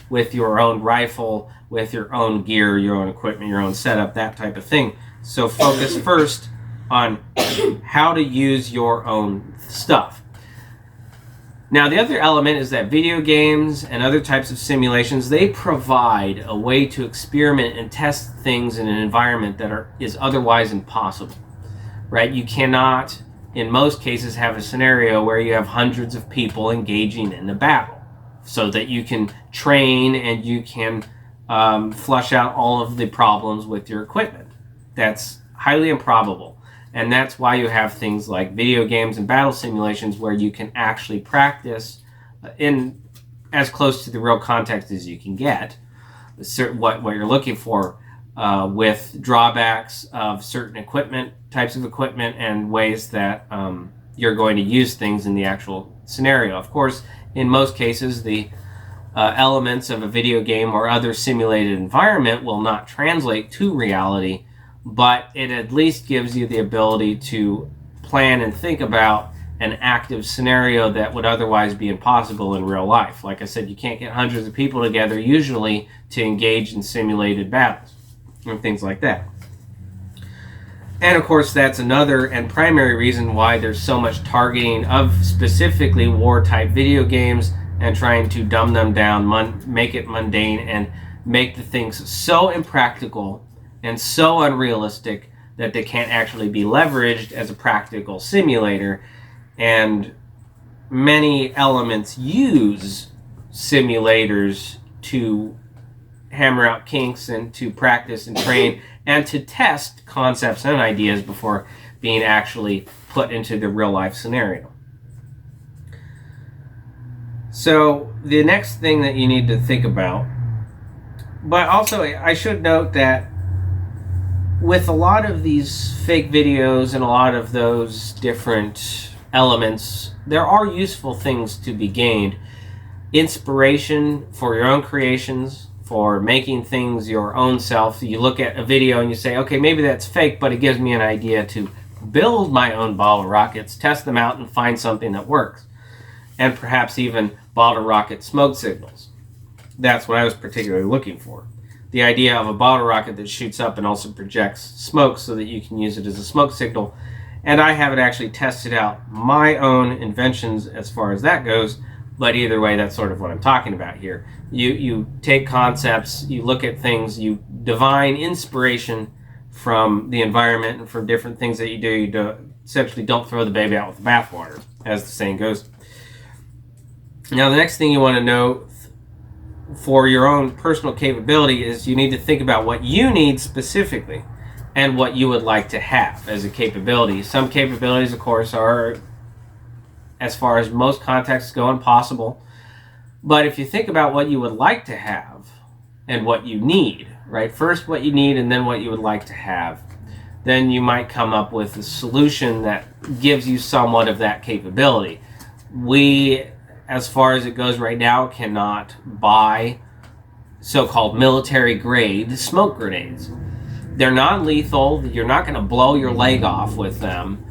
with your own rifle, with your own gear, your own equipment, your own setup, that type of thing. So focus first on how to use your own stuff. Now, the other element is that video games and other types of simulations, they provide a way to experiment and test things in an environment that is otherwise impossible, right? You cannot, in most cases, have a scenario where you have hundreds of people engaging in a battle so that you can train and you can flush out all of the problems with your equipment. That's highly improbable. And that's why you have things like video games and battle simulations where you can actually practice in as close to the real context as you can get what you're looking for with drawbacks of certain equipment, types of equipment, and ways that you're going to use things in the actual scenario. Of course, in most cases, the elements of a video game or other simulated environment will not translate to reality, but it at least gives you the ability to plan and think about an active scenario that would otherwise be impossible in real life. Like I said, you can't get hundreds of people together usually to engage in simulated battles and things like that. And of course, that's another and primary reason why there's so much targeting of specifically war-type video games and trying to dumb them down, make it mundane, and make the things so impractical and so unrealistic that they can't actually be leveraged as a practical simulator. And many elements use simulators to hammer out kinks and to practice and train and to test concepts and ideas before being actually put into the real life scenario. So the next thing that you need to think about, but also I should note that with a lot of these fake videos and a lot of those different elements, there are useful things to be gained. Inspiration for your own creations, for making things your own self. You look at a video and you say, okay, maybe that's fake, but it gives me an idea to build my own bottle rockets, test them out, and find something that works. And perhaps even bottle rocket smoke signals. That's what I was particularly looking for. The idea of a bottle rocket that shoots up and also projects smoke so that you can use it as a smoke signal. And I haven't actually tested out my own inventions as far as that goes, but either way, that's sort of what I'm talking about here. You take concepts, you look at things, you divine inspiration from the environment and from different things that you do. Essentially don't throw the baby out with the bathwater, as the saying goes. Now, the next thing you want to know for your own personal capability is you need to think about what you need specifically and what you would like to have as a capability. Some capabilities, of course, are, as far as most contexts go, impossible. But if you think about what you would like to have and what you need, right? First what you need and then what you would like to have, then you might come up with a solution that gives you somewhat of that capability. We, as far as it goes right now, cannot buy so-called military grade smoke grenades. They're non-lethal. You're not going to blow your leg off with them.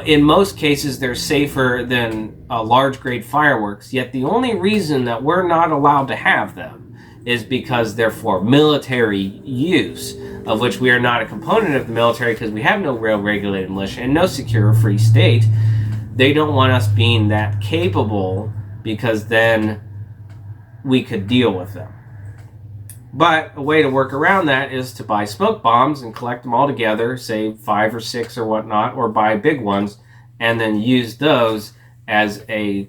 In most cases, they're safer than large grade fireworks, yet the only reason that we're not allowed to have them is because they're for military use, of which we are not a component of the military because we have no real regulated militia and no secure free state. They don't want us being that capable because then we could deal with them. But a way to work around that is to buy smoke bombs and collect them all together, say 5 or 6 or whatnot, or buy big ones, and then use those as a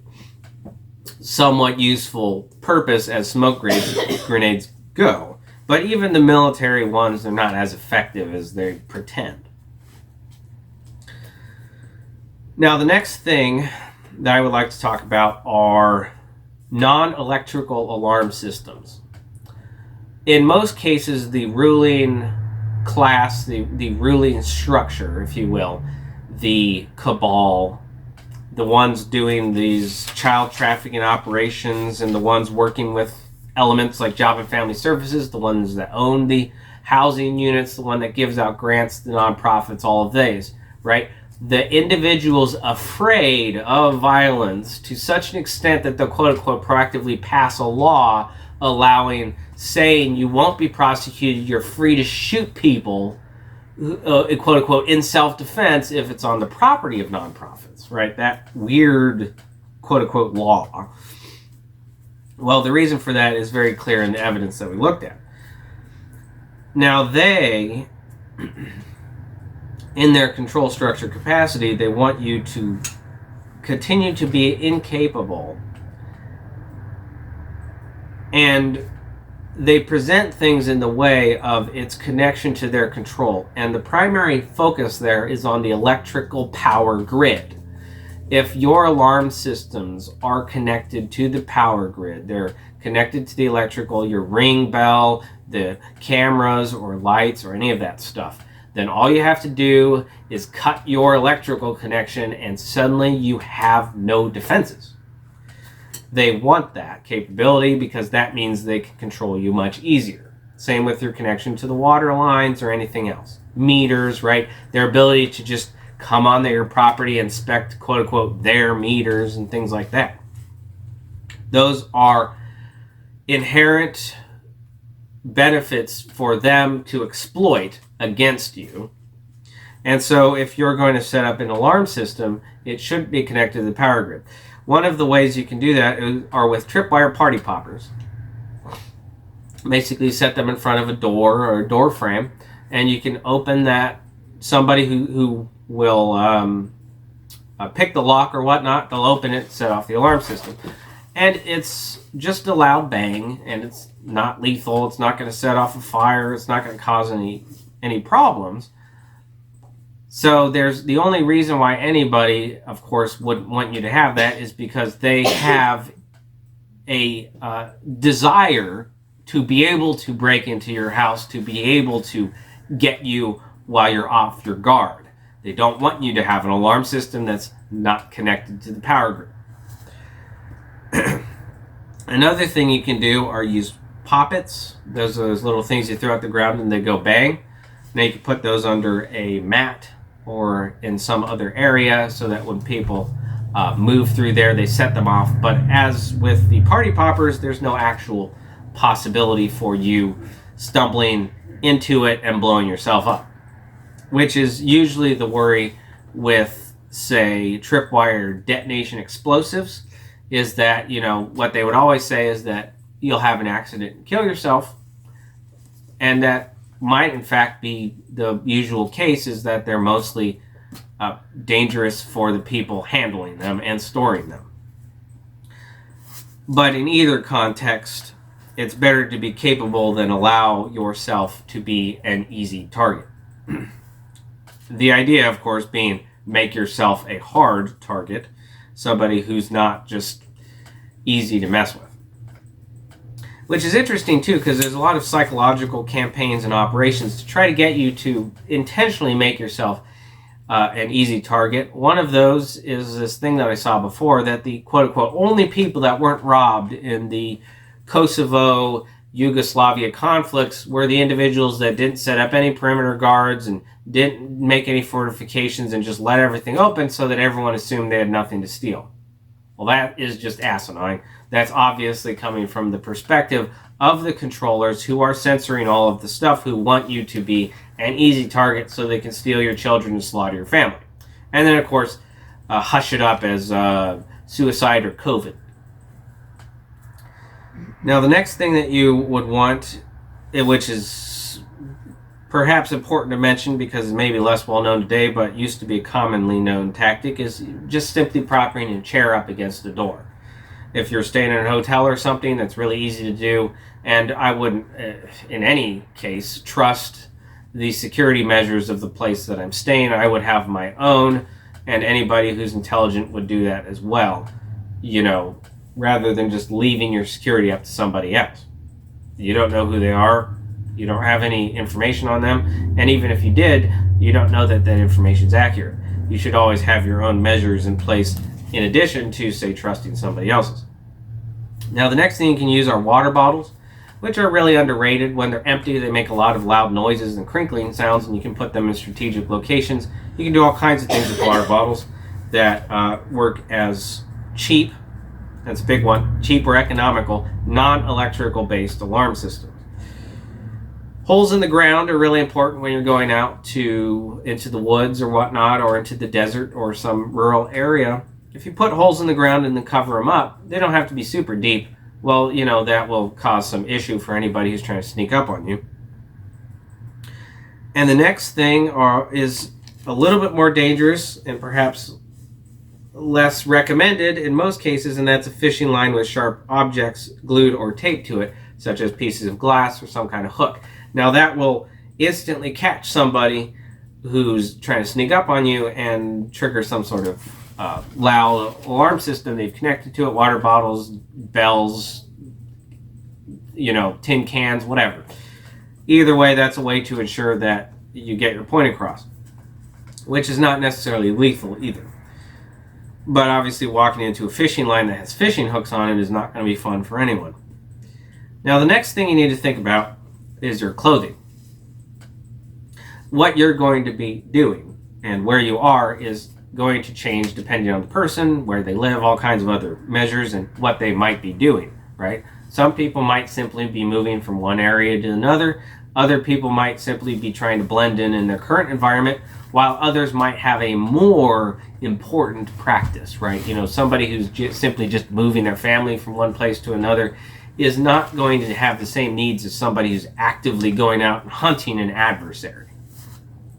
somewhat useful purpose as smoke grenades go. But even the military ones, they're not as effective as they pretend. Now, the next thing that I would like to talk about are non-electrical alarm systems. In most cases, the ruling class, the ruling structure, if you will, the cabal, the ones doing these child trafficking operations and the ones working with elements like Job and Family Services, the ones that own the housing units, the one that gives out grants to nonprofits, all of these, right? The individuals afraid of violence to such an extent that they'll quote-unquote proactively pass a law saying you won't be prosecuted, you're free to shoot people, quote-unquote, in self-defense if it's on the property of nonprofits, right? That weird, quote-unquote, law. Well, the reason for that is very clear in the evidence that we looked at. Now, they, in their control structure capacity, they want you to continue to be incapable, and they present things in the way of its connection to their control. And the primary focus there is on the electrical power grid. If your alarm systems are connected to the power grid, they're connected to the electrical, your ring bell, the cameras or lights or any of that stuff, then all you have to do is cut your electrical connection and suddenly you have no defenses. They want that capability because that means they can control you much easier. Same with your connection to the water lines or anything else. Meters, right? Their ability to just come on their property, inspect, quote unquote, their meters and things like that. Those are inherent benefits for them to exploit against you. And so if you're going to set up an alarm system, it should be connected to the power grid. One of the ways you can do that are with tripwire party poppers. Basically set them in front of a door or a door frame, and you can open that. Somebody who will pick the lock or whatnot, they'll open it, set off the alarm system. And it's just a loud bang, and it's not lethal. It's not going to set off a fire. It's not going to cause any problems. So there's the only reason why anybody, of course, would want you to have that is because they have a desire to be able to break into your house, to be able to get you while you're off your guard. They don't want you to have an alarm system that's not connected to the power grid. Another thing you can do are use poppets. Those are those little things you throw at the ground and they go bang. Now you can put those under a mat or in some other area so that when people move through there, they set them off. But as with the party poppers, there's no actual possibility for you stumbling into it and blowing yourself up, which is usually the worry with, say, tripwire detonation explosives, is that, you know, what they would always say is that you'll have an accident and kill yourself, and that might in fact be the usual case, is that they're mostly dangerous for the people handling them and storing them. But in either context, it's better to be capable than allow yourself to be an easy target. The idea, of course, being make yourself a hard target, somebody who's not just easy to mess with. Which is interesting, too, because there's a lot of psychological campaigns and operations to try to get you to intentionally make yourself an easy target. One of those is this thing that I saw before, that the quote-unquote only people that weren't robbed in the Kosovo, Yugoslavia conflicts were the individuals that didn't set up any perimeter guards and didn't make any fortifications and just let everything open so that everyone assumed they had nothing to steal. Well, that is just asinine. That's obviously coming from the perspective of the controllers who are censoring all of the stuff, who want you to be an easy target so they can steal your children and slaughter your family. And then, of course, hush it up as suicide or COVID. Now, the next thing that you would want, which is perhaps important to mention because it may be less well known today, but used to be a commonly known tactic, is just simply propping a chair up against the door. If you're staying in a hotel or something, that's really easy to do, and I wouldn't, in any case, trust the security measures of the place that I'm staying. I would have my own, and anybody who's intelligent would do that as well, rather than just leaving your security up to somebody else. You don't know who they are. You don't have any information on them. And even if you did, you don't know that that information is accurate. You should always have your own measures in place in addition to, say, trusting somebody else's. Now, the next thing you can use are water bottles, which are really underrated. When they're empty, they make a lot of loud noises and crinkling sounds, and you can put them in strategic locations. You can do all kinds of things with water bottles that work as cheap, that's a big one, cheap or economical, non-electrical based alarm systems. Holes in the ground are really important when you're going out into the woods or whatnot, or into the desert or some rural area. If you put holes in the ground and then cover them up, they don't have to be super deep. Well, that will cause some issue for anybody who's trying to sneak up on you. And the next thing is a little bit more dangerous and perhaps less recommended in most cases, and that's a fishing line with sharp objects glued or taped to it, such as pieces of glass or some kind of hook. Now, that will instantly catch somebody who's trying to sneak up on you and trigger some sort of loud alarm system they've connected to it, water bottles, bells, tin cans, whatever. Either way, that's a way to ensure that you get your point across, which is not necessarily lethal either. But obviously, walking into a fishing line that has fishing hooks on it is not going to be fun for anyone. Now, the next thing you need to think about is your clothing. What you're going to be doing and where you are is going to change depending on the person, where they live, all kinds of other measures, and what they might be doing, right? Some people might simply be moving from one area to another. Other people might simply be trying to blend in their current environment, while others might have a more important practice, right? Somebody who's simply just moving their family from one place to another is not going to have the same needs as somebody who's actively going out and hunting an adversary.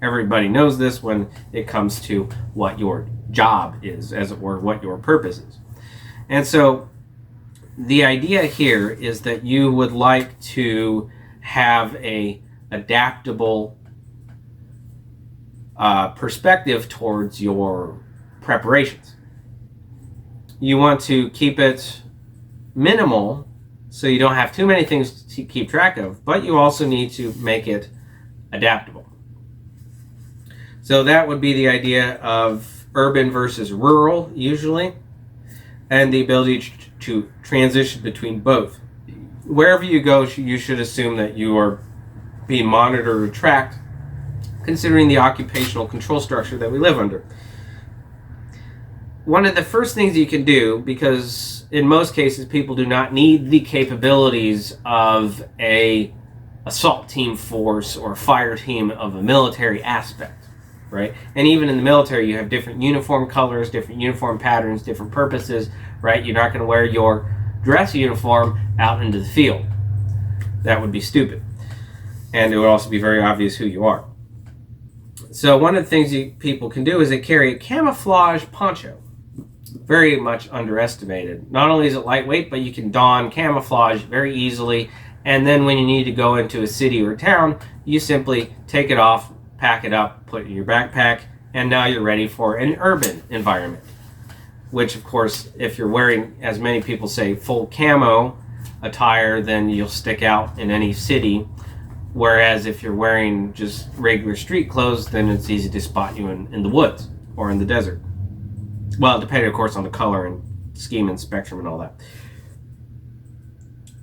Everybody knows this when it comes to what your job is, as it were, what your purpose is. And so the idea here is that you would like to have a adaptable perspective towards your preparations. You want to keep it minimal so you don't have too many things to keep track of, but you also need to make it adaptable. So that would be the idea of urban versus rural, usually, and the ability to transition between both. Wherever you go, you should assume that you are being monitored or tracked, considering the occupational control structure that we live under. One of the first things you can do, because in most cases people do not need the capabilities of a assault team force or fire team of a military aspect, right? And even in the military, you have different uniform colors, different uniform patterns, different purposes, right? You're not going to wear your dress uniform out into the field. That would be stupid. And it would also be very obvious who you are. So one of the things people can do is they carry a camouflage poncho. very much underestimated. Not only is it lightweight, but you can don camouflage very easily, and then when you need to go into a city or town, you simply take it off, pack it up, put it in your backpack, and now you're ready for an urban environment. Which, of course, if you're wearing, as many people say, full camo attire, then you'll stick out in any city. Whereas if you're wearing just regular street clothes, then it's easy to spot you in the woods or in the desert. Well, depending, of course, on the color and scheme and spectrum and all that.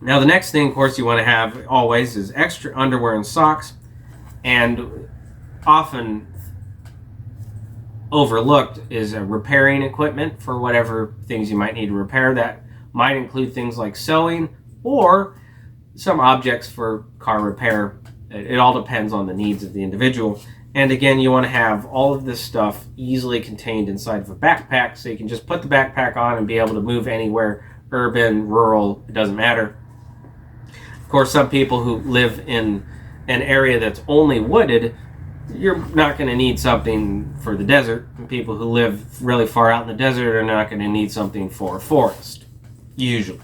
Now, the next thing, of course, you want to have always is extra underwear and socks, and often overlooked is a repairing equipment for whatever things you might need to repair. That might include things like sewing or some objects for car repair. It all depends on the needs of the individual. And again, you want to have all of this stuff easily contained inside of a backpack, so you can just put the backpack on and be able to move anywhere, urban, rural, it doesn't matter. Of course, some people who live in an area that's only wooded, you're not going to need something for the desert. And people who live really far out in the desert are not going to need something for a forest, usually.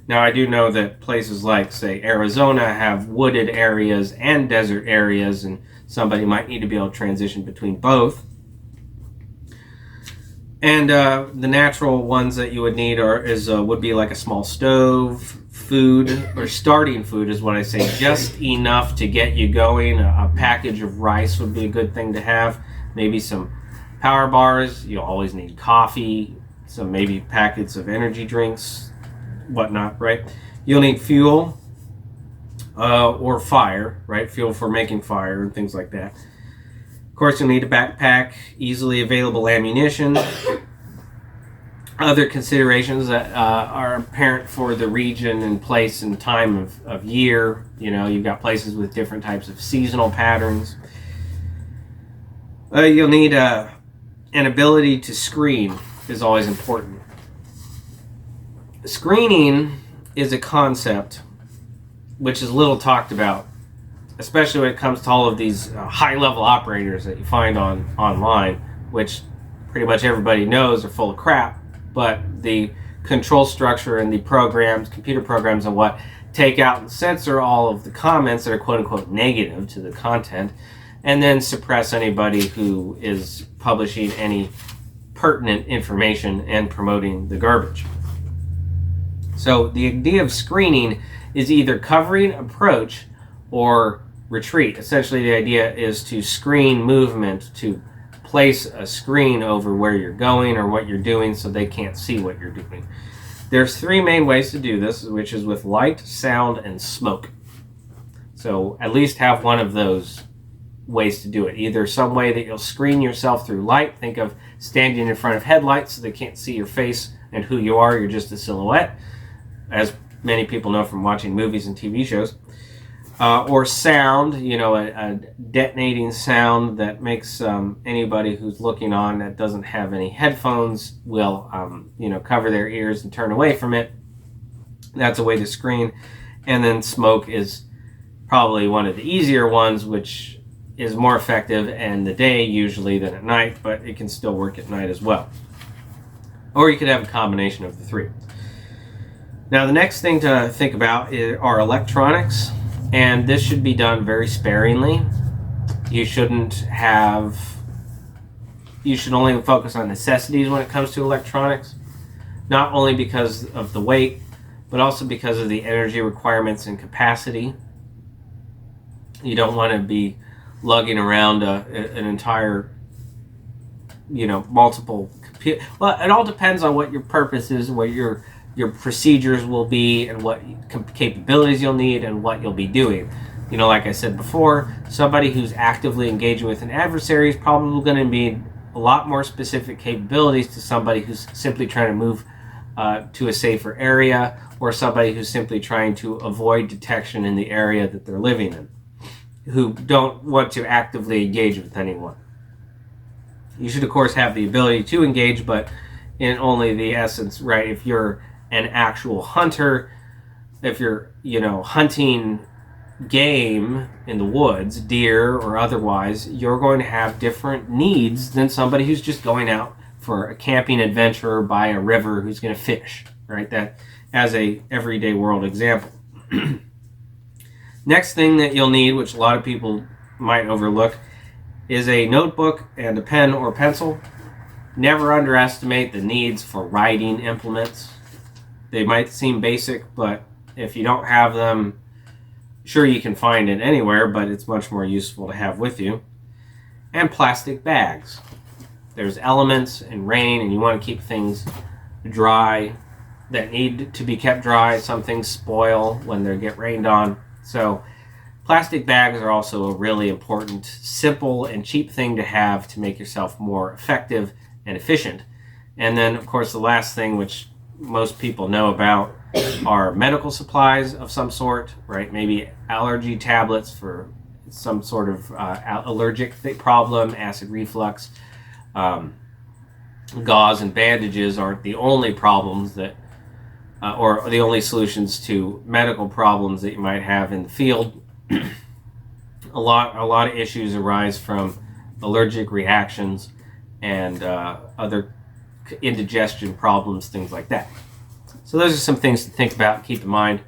Now, I do know that places like, say, Arizona have wooded areas and desert areas, and somebody might need to be able to transition between both. And the natural ones that you would need would be like a small stove, food, or starting food is what I say, just enough to get you going. A package of rice would be a good thing to have. Maybe some power bars. You'll always need coffee, some maybe packets of energy drinks, whatnot, right? You'll need fuel or fire, right? Fuel for making fire and things like that. Of course, you'll need a backpack, easily available ammunition. Other considerations that are apparent for the region and place and time of year. You know, you've got places with different types of seasonal patterns. You'll need an ability to screen is always important. Screening is a concept which is little talked about, especially when it comes to all of these high-level operators that you find online, which pretty much everybody knows are full of crap. But the control structure and the programs, computer programs and what, take out and censor all of the comments that are quote-unquote negative to the content, and then suppress anybody who is publishing any pertinent information and promoting the garbage. So the idea of screening is either covering approach or retreat. Essentially, the idea is to screen movement, to place a screen over where you're going or what you're doing so they can't see what you're doing. There's three main ways to do this, which is with light, sound, and smoke. So at least have one of those ways to do it. Either some way that you'll screen yourself through light. Think of standing in front of headlights so they can't see your face and who you are. You're just a silhouette, as many people know from watching movies and TV shows. Or sound, you know, a detonating sound that makes anybody who's looking on that doesn't have any headphones will, cover their ears and turn away from it. That's a way to screen. And then smoke is probably one of the easier ones, which is more effective in the day usually than at night, but it can still work at night as well. Or you could have a combination of the three. Now, the next thing to think about are electronics. And this should be done very sparingly. You should only focus on necessities when it comes to electronics, not only because of the weight, but also because of the energy requirements and capacity. You don't want to be lugging around an entire, multiple computer. Well, it all depends on what your purpose is, what your procedures will be, and what capabilities you'll need and what you'll be doing. Like I said before, somebody who's actively engaging with an adversary is probably going to need a lot more specific capabilities to somebody who's simply trying to move to a safer area, or somebody who's simply trying to avoid detection in the area that they're living in, who don't want to actively engage with anyone. You should, of course, have the ability to engage, but in only the essence, right? If you're an actual hunter, if you're, hunting game in the woods, deer or otherwise, you're going to have different needs than somebody who's just going out for a camping adventurer by a river who's going to fish, right? That as a everyday world example. Next thing that you'll need, which a lot of people might overlook, is a notebook and a pen or pencil. Never underestimate the needs for writing implements. They might seem basic, but if you don't have them, sure, you can find it anywhere, but it's much more useful to have with you. And plastic bags. There's elements and rain, and you want to keep things dry that need to be kept dry. Some things spoil when they get rained on. So plastic bags are also a really important, simple, and cheap thing to have to make yourself more effective and efficient. And then, of course, the last thing, which most people know about, are medical supplies of some sort, right? Maybe allergy tablets for some sort of allergic problem, acid reflux. Gauze and bandages aren't the only problems that, or the only solutions to medical problems that you might have in the field. A lot of issues arise from allergic reactions and other indigestion problems, things like that. So those are some things to think about, keep in mind.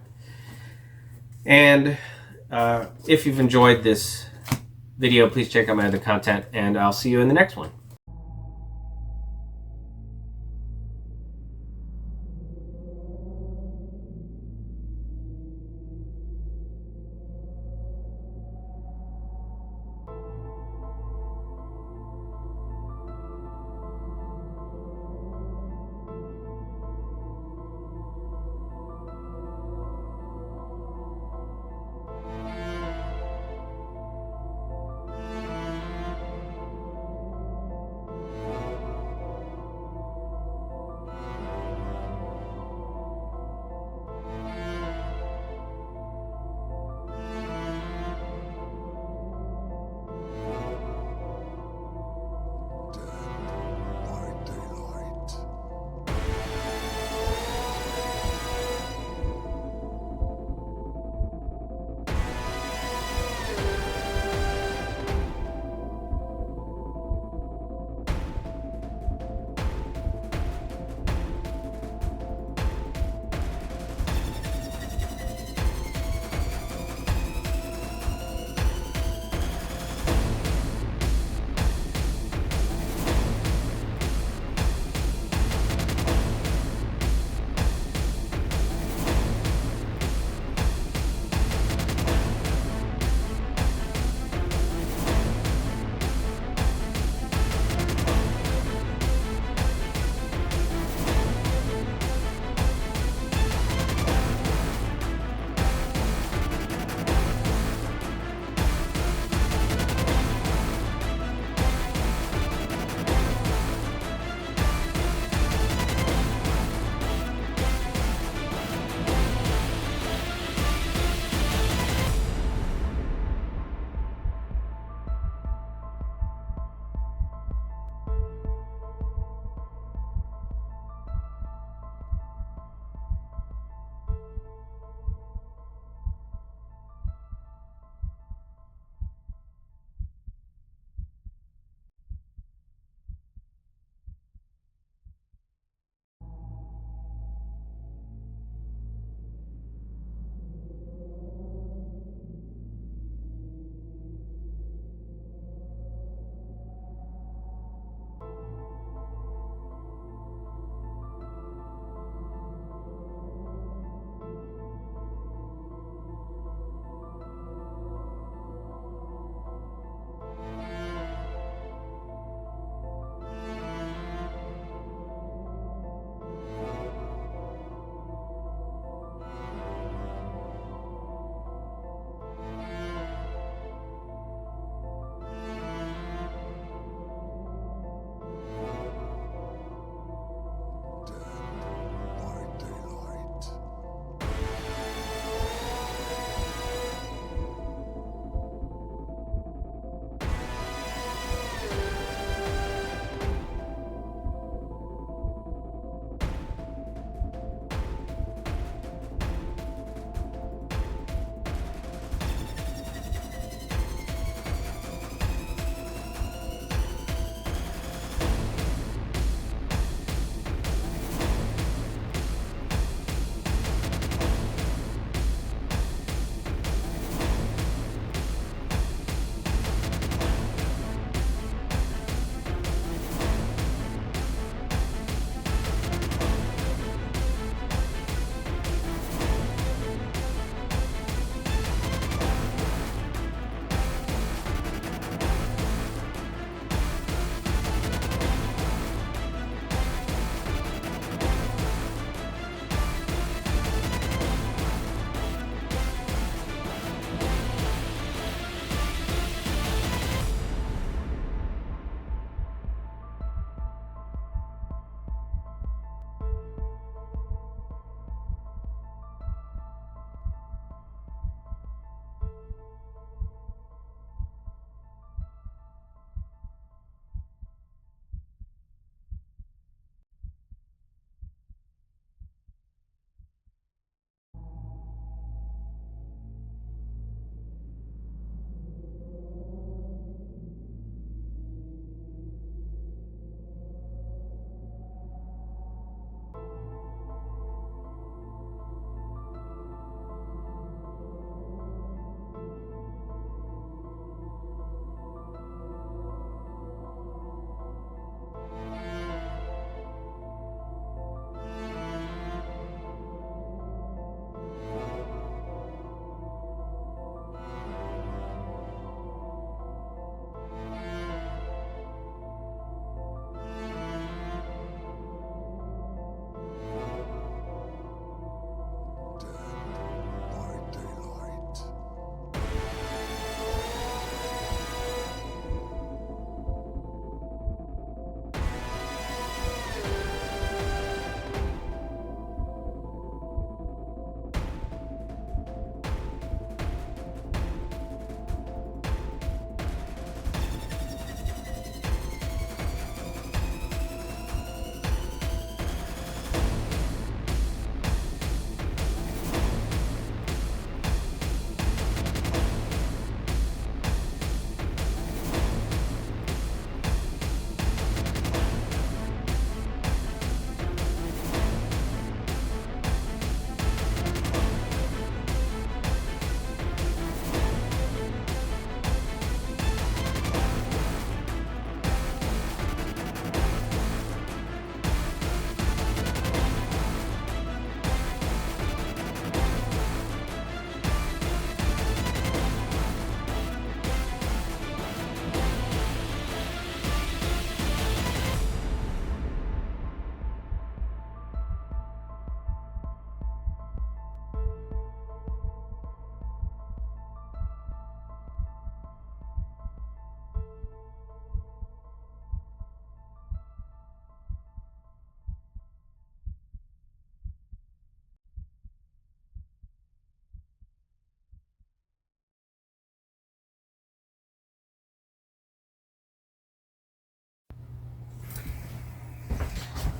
And if you've enjoyed this video, please check out my other content, and I'll see you in the next one.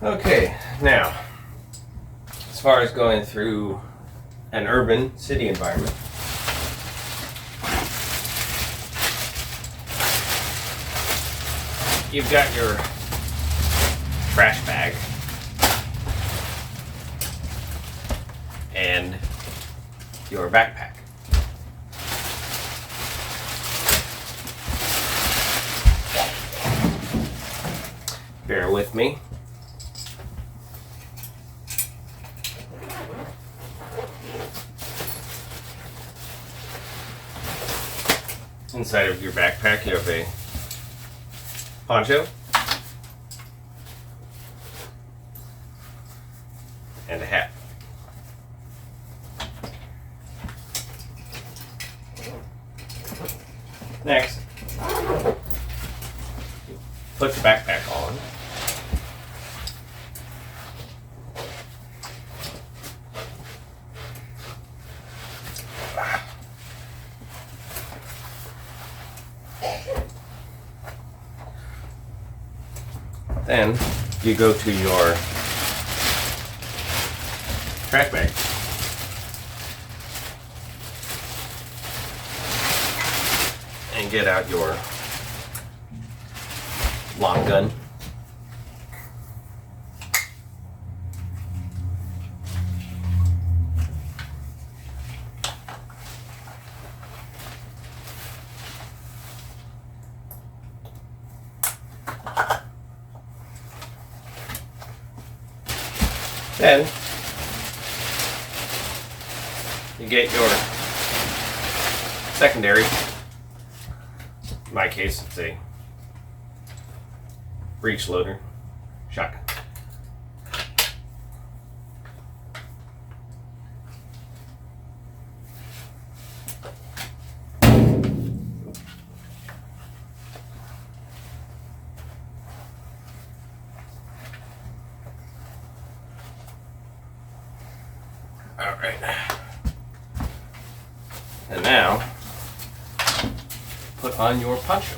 Okay, now, as far as going through an urban city environment, you've got your trash bag and your backpack. Bear with me. Inside of your backpack, you have a poncho and a hat. Next, put the backpack on. Then you go to your trash bag and get out your long gun. Then you get your secondary. In my case, it's a breech loader shotgun. All right. And now, put on your poncho.